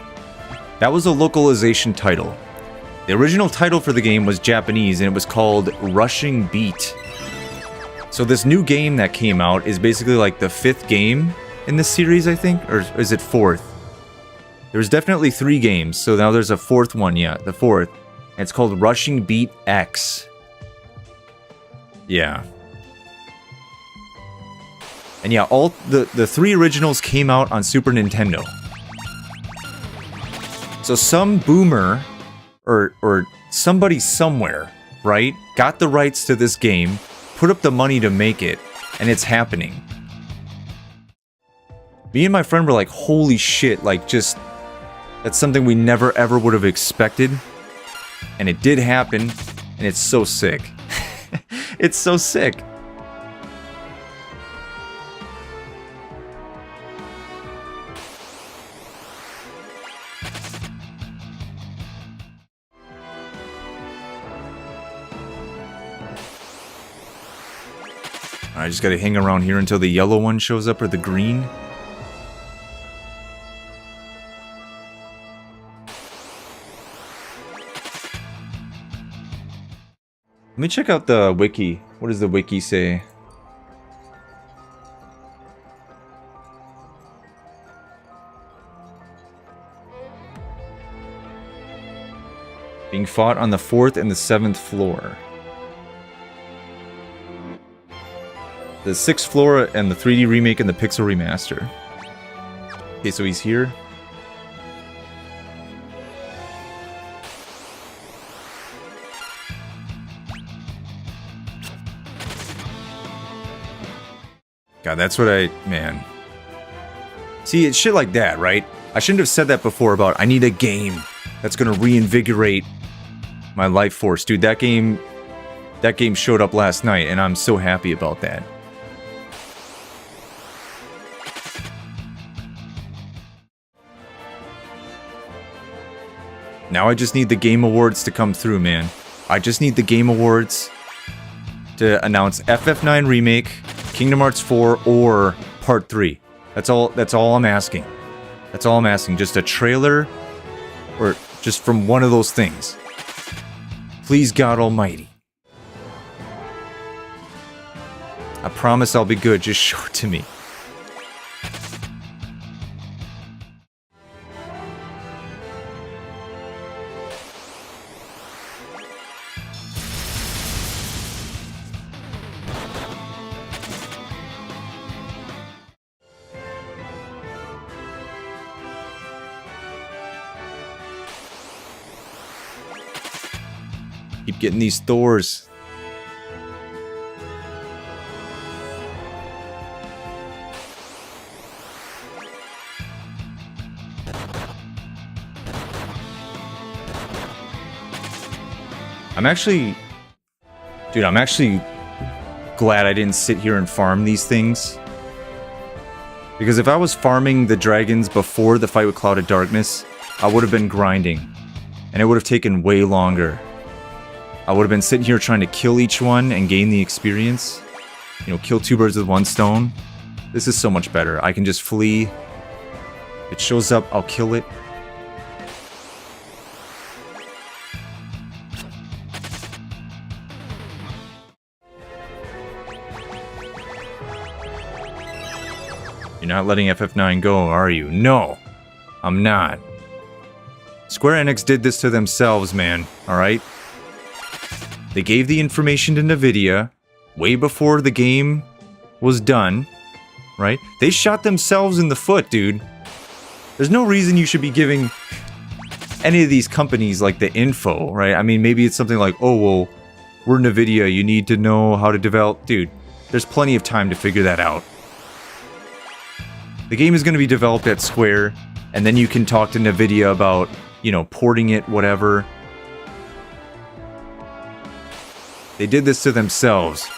That was a localization title. The original title for the game was Japanese and it was called Rushing Beat. So this new game that came out is basically like the 5th game in the series, I think? Or is it 4th? There's definitely 3 games, so now there's a 4th one, yeah, the 4th. And it's called Rushing Beat X. Yeah. And yeah, all the 3 originals came out on Super Nintendo. So some boomer, or somebody somewhere, right, got the rights to this game, put up the money to make it, and it's happening. Me and my friend were like, holy shit, like just, that's something we never ever would have expected. And it did happen, and it's so sick. It's so sick. I just gotta hang around here until the yellow one shows up, or the green. Let me check out the wiki. What does the wiki say? Being fought on the 4th and the 7th floor. The 6th floor and the 3D remake and the Pixel Remaster. Okay, so he's here. God, that's what man. See, it's shit like that, right? I shouldn't have said that before about I need a game that's gonna reinvigorate my life force. Dude, that game showed up last night, and I'm so happy about that. Now I just need the Game Awards to come through, man. I just need the Game Awards to announce FF9 Remake, Kingdom Hearts 4, or Part 3. That's all I'm asking. That's all I'm asking. Just a trailer, or just from one of those things. Please, God Almighty. I promise I'll be good. Just show it to me. Keep getting these Thors. I'm actually glad I didn't sit here and farm these things. Because if I was farming the dragons before the fight with Cloud of Darkness, I would have been grinding. And it would have taken way longer. I would have been sitting here trying to kill each one and gain the experience. You know, kill 2 birds with 1 stone. This is so much better. I can just flee. If it shows up, I'll kill it. You're not letting FF9 go, are you? No, I'm not. Square Enix did this to themselves, man, alright? They gave the information to NVIDIA way before the game was done, right? They shot themselves in the foot, dude. There's no reason you should be giving any of these companies, like, the info, right? I mean, maybe it's something like, oh, well, we're NVIDIA, you need to know how to develop. Dude, there's plenty of time to figure that out. The game is going to be developed at Square, and then you can talk to NVIDIA about, you know, porting it, whatever. They did this to themselves.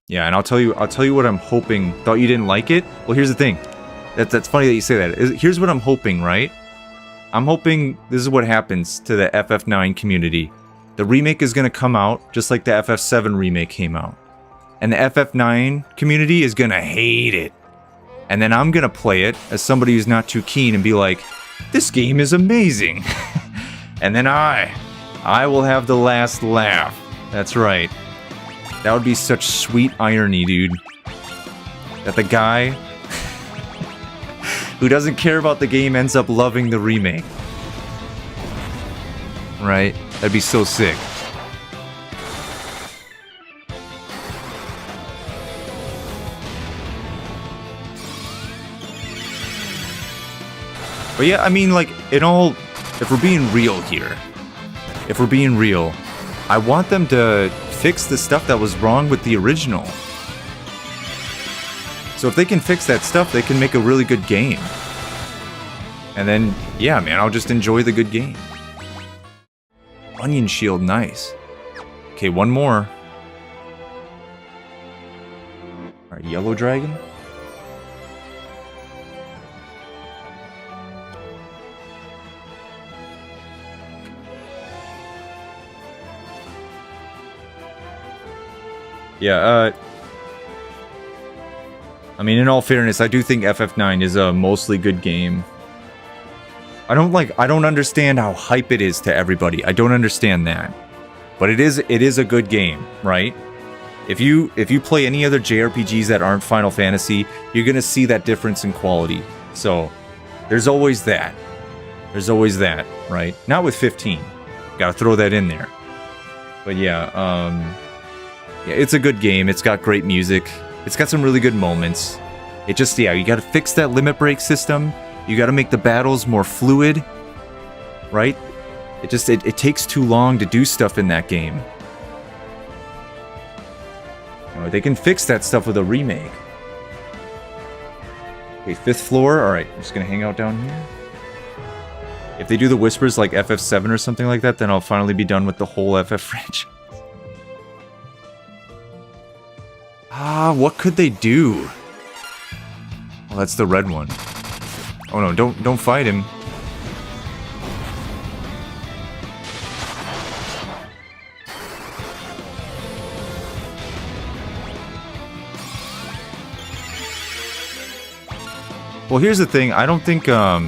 Yeah, and I'll tell you what I'm hoping. Thought you didn't like it? Well, here's the thing. That's funny that you say that. Here's what I'm hoping, right? I'm hoping this is what happens to the FF9 community. The remake is going to come out just like the FF7 remake came out. And the FF9 community is gonna hate it. And then I'm gonna play it as somebody who's not too keen and be like, this game is amazing. And then I will have the last laugh. That's right. That would be such sweet irony, dude. That the guy who doesn't care about the game ends up loving the remake. Right? That'd be so sick. But yeah, I mean, like, if we're being real here, I want them to fix the stuff that was wrong with the original. So if they can fix that stuff, they can make a really good game. And then, yeah, man, I'll just enjoy the good game. Onion shield, nice. Okay, one more. Alright, yellow dragon. Yeah, I mean, in all fairness, I do think FF9 is a mostly good game. I don't understand how hype it is to everybody. I don't understand that. But it is a good game, right? If you play any other JRPGs that aren't Final Fantasy, you're gonna see that difference in quality. So there's always that. There's always that, right? Not with 15. Gotta throw that in there. But yeah, yeah, it's a good game. It's got great music. It's got some really good moments. It just, yeah, you gotta fix that limit break system. You gotta make the battles more fluid, right? It takes too long to do stuff in that game. You know, they can fix that stuff with a remake. Okay, 5th floor. Alright, I'm just gonna hang out down here. If they do the whispers like FF7 or something like that, then I'll finally be done with the whole FF franchise. Ah, what could they do? Well, that's the red one. Oh no, don't fight him. Well, here's the thing. I don't think, well,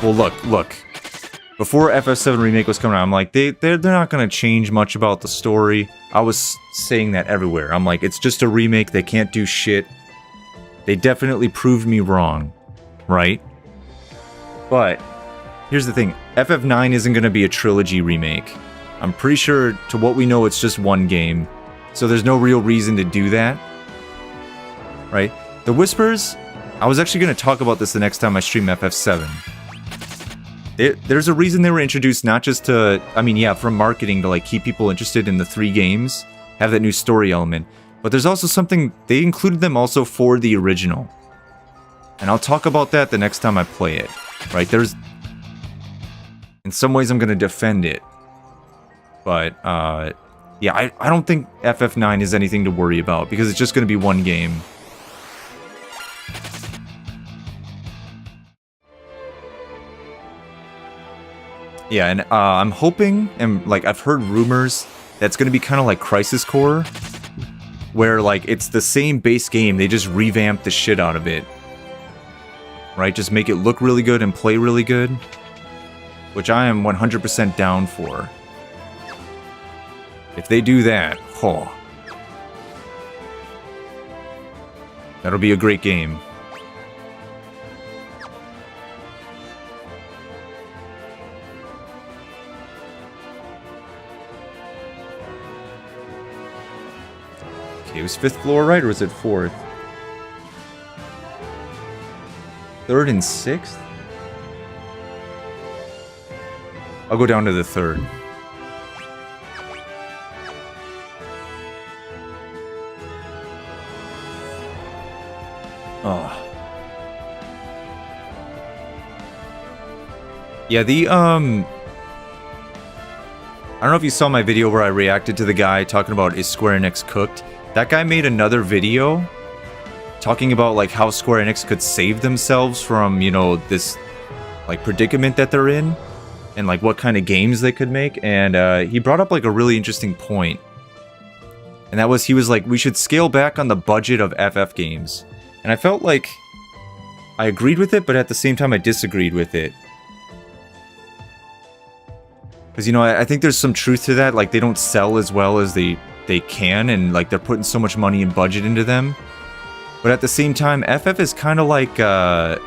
look. Before FF7 Remake was coming out, I'm like, they're not gonna change much about the story. I was saying that everywhere. I'm like, it's just a remake. They can't do shit. They definitely proved me wrong, right? But here's the thing. FF9 isn't gonna be a trilogy remake. I'm pretty sure, to what we know, it's just one game. So there's no real reason to do that, right? The Whispers, I was actually going to talk about this the next time I stream FF7. There's a reason they were introduced, not just to, I mean, yeah, from marketing to like keep people interested in the 3 games, have that new story element. But there's also something, they included them also for the original. And I'll talk about that the next time I play it, right? There's, in some ways I'm going to defend it. But, yeah, I don't think FF9 is anything to worry about, because it's just going to be one game. Yeah, and I'm hoping, and like I've heard rumors, that's going to be kind of like Crisis Core, where like it's the same base game, they just revamp the shit out of it. Right? Just make it look really good and play really good, which I am 100% down for. If they do that, oh, that'll be a great game. Okay, it was 5th floor, right? Or was it 4th? 3rd and 6th? I'll go down to the 3rd. Oh. Yeah, the, I don't know if you saw my video where I reacted to the guy talking about, is Square Enix cooked? That guy made another video talking about, like, how Square Enix could save themselves from, you know, this, like, predicament that they're in, and, like, what kind of games they could make, and, he brought up, like, a really interesting point. And that was, he was like, we should scale back on the budget of FF games. And I felt like I agreed with it, but at the same time I disagreed with it. Because, you know, I think there's some truth to that. Like, they don't sell as well as they can, and, like, they're putting so much money and budget into them. But at the same time, FF is kind of like, how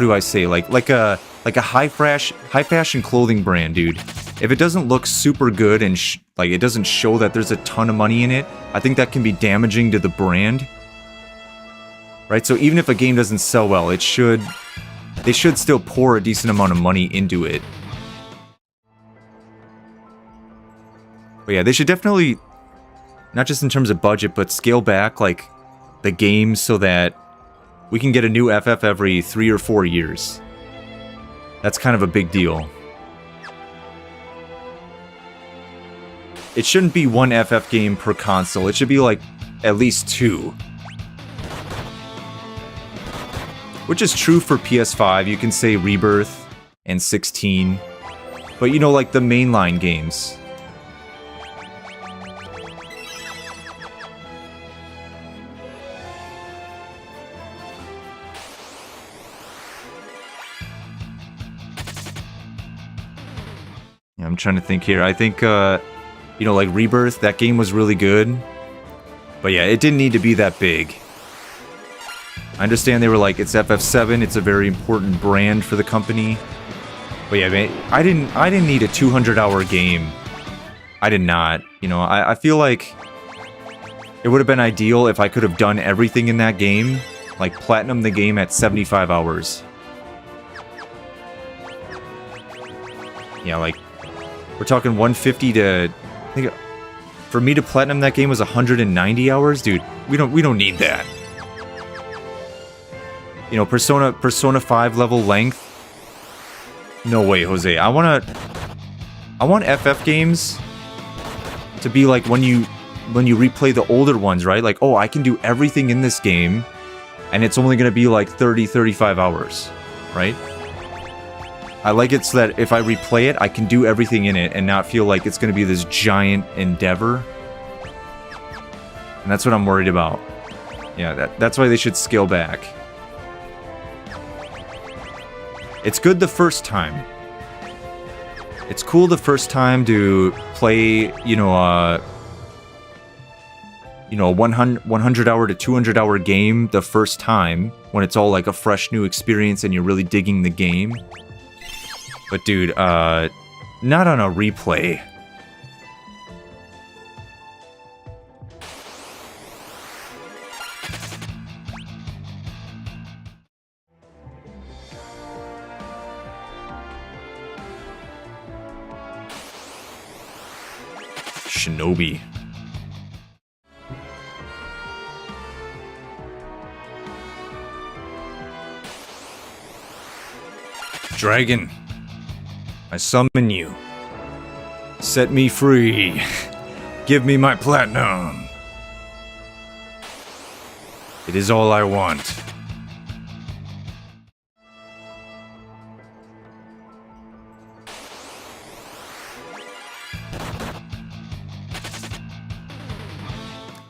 do I say? Like a high fashion clothing brand, dude. If it doesn't look super good and, like, it doesn't show that there's a ton of money in it, I think that can be damaging to the brand. Right? So even if a game doesn't sell well, they should still pour a decent amount of money into it. But yeah, they should definitely, not just in terms of budget, but scale back, like, the games so that we can get a new FF every 3 or 4 years. That's kind of a big deal. It shouldn't be one FF game per console. It should be, like, at least 2. Which is true for PS5. You can say Rebirth and 16. But, you know, like, the mainline games. I'm trying to think here. I think, You know, like Rebirth, that game was really good. But yeah, it didn't need to be that big. I understand they were like, it's FF7, it's a very important brand for the company. But yeah, man, I didn't need a 200-hour game. I did not. You know, I feel like it would have been ideal if I could have done everything in that game, like platinum the game at 75 hours. Yeah, like, we're talking 150 to, I think, for me to platinum that game was 190 hours? Dude, we don't need that. You know, Persona 5 level length? No way, Jose. I want FF games to be like when you replay the older ones, right? Like, oh, I can do everything in this game, and it's only going to be like 30, 35 hours, right? I like it so that if I replay it, I can do everything in it and not feel like it's going to be this giant endeavor. And that's what I'm worried about. Yeah, that's why they should scale back. It's good the first time. It's cool the first time to play, you know, a 100 hour to 200 hour game the first time when it's all like a fresh new experience and you're really digging the game. But dude, not on a replay. Shinobi. Dragon, I summon you. Set me free. Give me my platinum. It is all I want.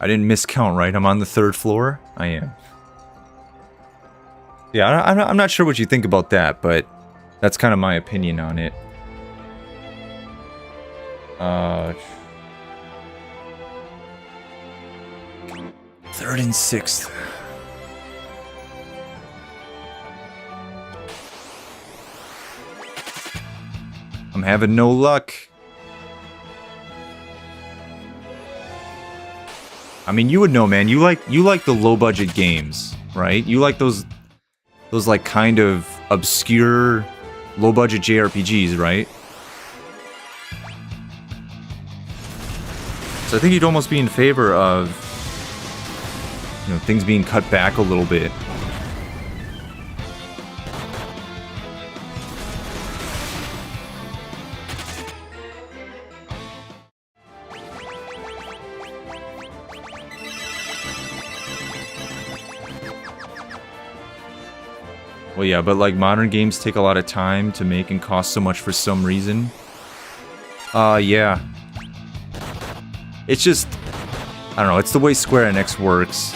I didn't miscount, right? I'm on the 3rd floor? I am. Yeah, I'm not sure what you think about that, but that's kind of my opinion on it. 3rd and 6th. I'm having no luck. I mean, you would know, man. You like the low budget games, right? You like those like kind of obscure low budget JRPGs, right? So I think you'd almost be in favor of, you know, things being cut back a little bit. Well, yeah, but like modern games take a lot of time to make and cost so much for some reason. Yeah. It's just, I don't know, it's the way Square Enix works.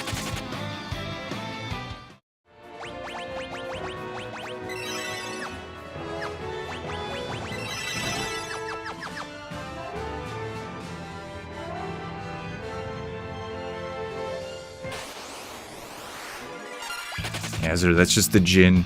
Hazard, that's just the Jin.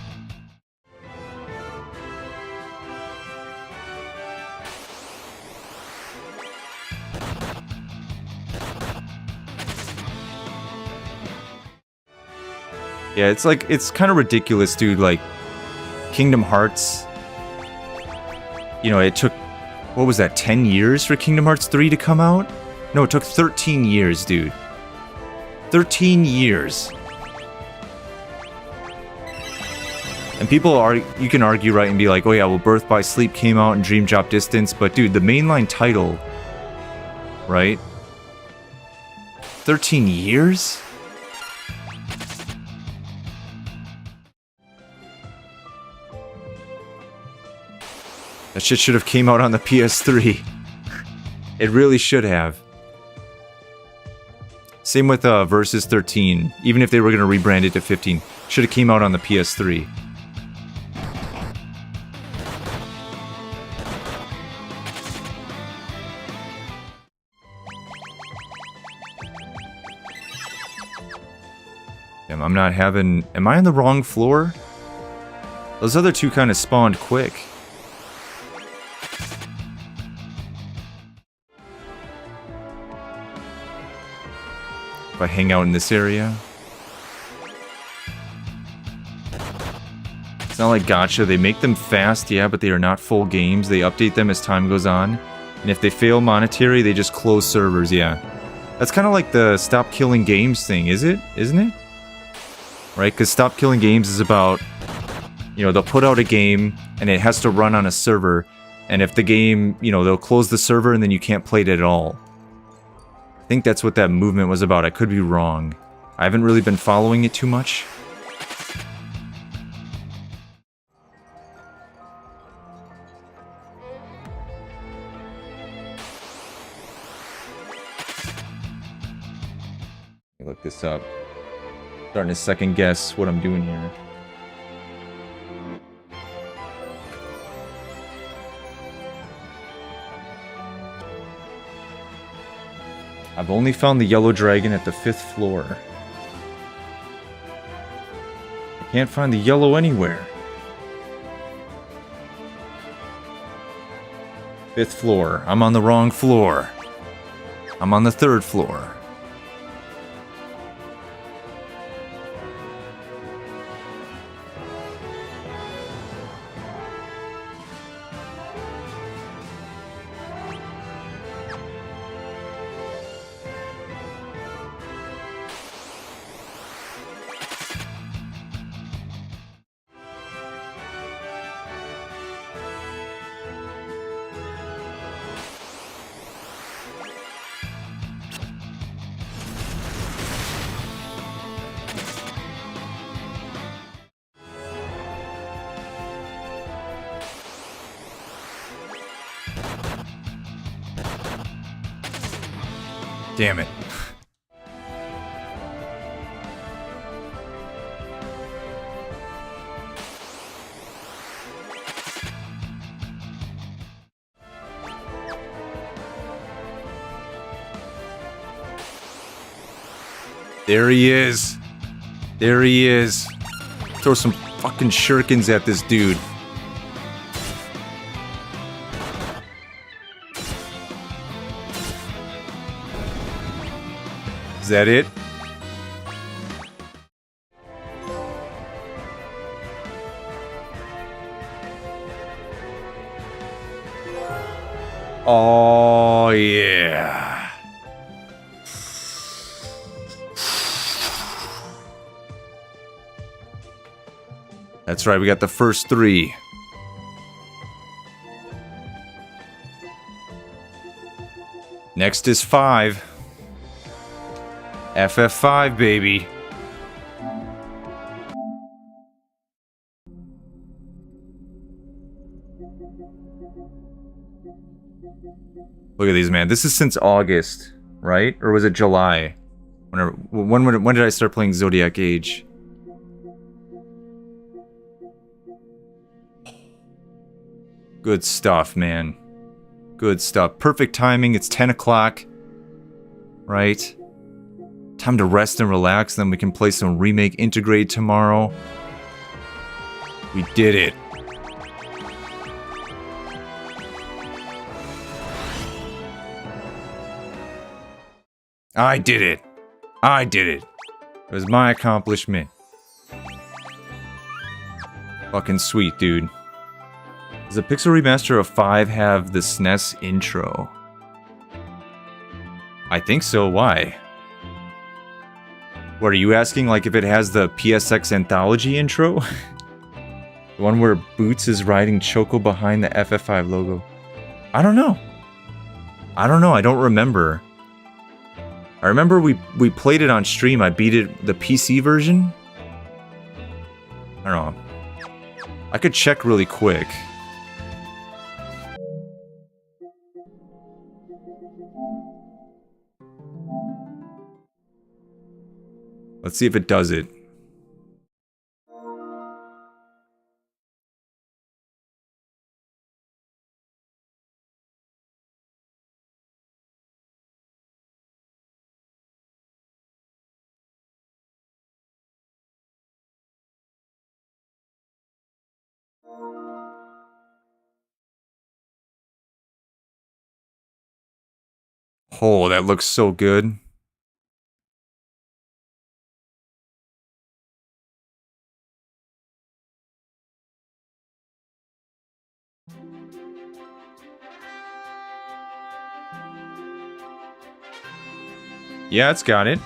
Yeah, it's like, it's kind of ridiculous, dude. Like, Kingdom Hearts, you know, it took, what was that, 10 years for Kingdom Hearts 3 to come out? No, it took 13 years, dude. 13 years. And people are, you can argue, right, and be like, oh yeah, well, Birth by Sleep came out and Dream Drop Distance, but dude, the mainline title, right? 13 years? That shit should have came out on the PS3. It really should have. Same with Versus 13. Even if they were going to rebrand it to 15, should have came out on the PS3. Damn, I'm not having... Am I on the wrong floor? Those other two kind of spawned quick. If I hang out in this area. It's not like gacha. They make them fast, yeah, but they are not full games. They update them as time goes on. And if they fail monetary, they just close servers, yeah. That's kind of like the Stop Killing Games thing, isn't it? Right? Because Stop Killing Games is about, you know, they'll put out a game and it has to run on a server. And if the game, you know, they'll close the server and then you can't play it at all. I think that's what that movement was about. I could be wrong. I haven't really been following it too much. Look this up. Starting to second guess what I'm doing here. I've only found the yellow dragon at the 5th floor. I can't find the yellow anywhere. 5th floor. I'm on the wrong floor. I'm on the 3rd floor. Damn it. There he is. There he is. Throw some fucking shurikens at this dude. Is that it? Oh, yeah. That's right, we got the first 3. Next is 5. FF5, baby. Look at these, man. This is since August, right? Or was it July? When did I start playing Zodiac Age? Good stuff, man. Good stuff. Perfect timing. It's 10 o'clock. Right? Time to rest and relax, then we can play some Remake Integrate tomorrow. We did it. I did it. I did it. It was my accomplishment. Fucking sweet, dude. Does the Pixel Remaster of 5 have the SNES intro? I think so. Why? What are you asking? Like if it has the PSX Anthology intro? The one where Boots is riding Choco behind the FF5 logo. I don't know. I don't know. I don't remember. I remember we played it on stream. I beat it, the PC version. I don't know. I could check really quick. Let's see if it does it. Oh, that looks so good. Yeah, it's got it.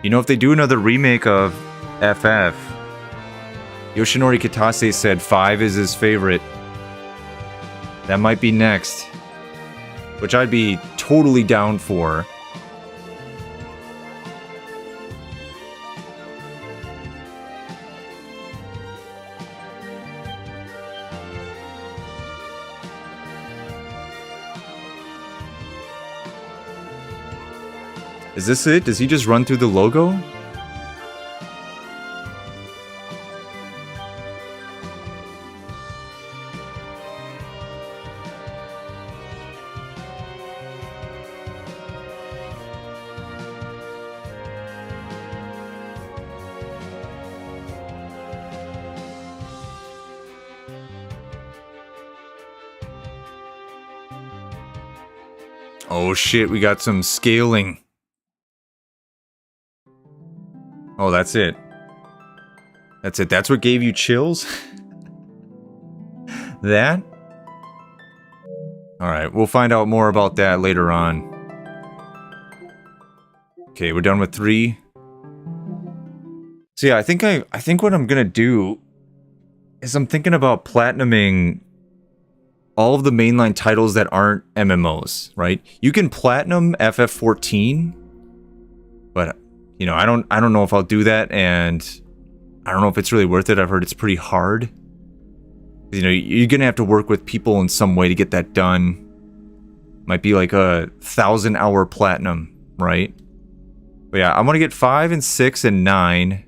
You know, if they do another remake of FF, Yoshinori Kitase said 5 is his favorite. That might be next. Which I'd be totally down for. Is this it? Does he just run through the logo? Oh shit, we got some scaling. Oh, that's it. That's it. That's what gave you chills? That? Alright, we'll find out more about that later on. Okay, we're done with 3. So yeah, I think what I'm gonna do is I'm thinking about platinuming all of the mainline titles that aren't MMOs, right? You can platinum FF14, but you know, I don't know if I'll do that, and I don't know if it's really worth it. I've heard it's pretty hard. You know, you're gonna have to work with people in some way to get that done. Might be like a 1,000-hour platinum, right? But yeah, I'm gonna get 5 and 6 and 9,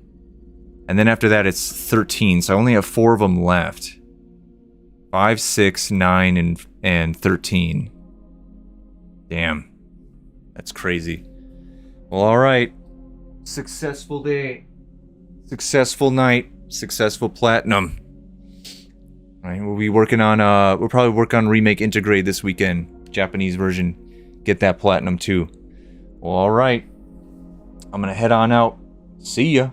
and then after that it's 13. So I only have 4 of them left. 5, 6, 9, and 13. Damn, that's crazy. Well, all right. Successful day. Successful night. Successful platinum. All right, we'll be working on, we'll probably work on Remake Integrate this weekend. Japanese version. Get that platinum too. Well, all right. I'm gonna head on out. See ya.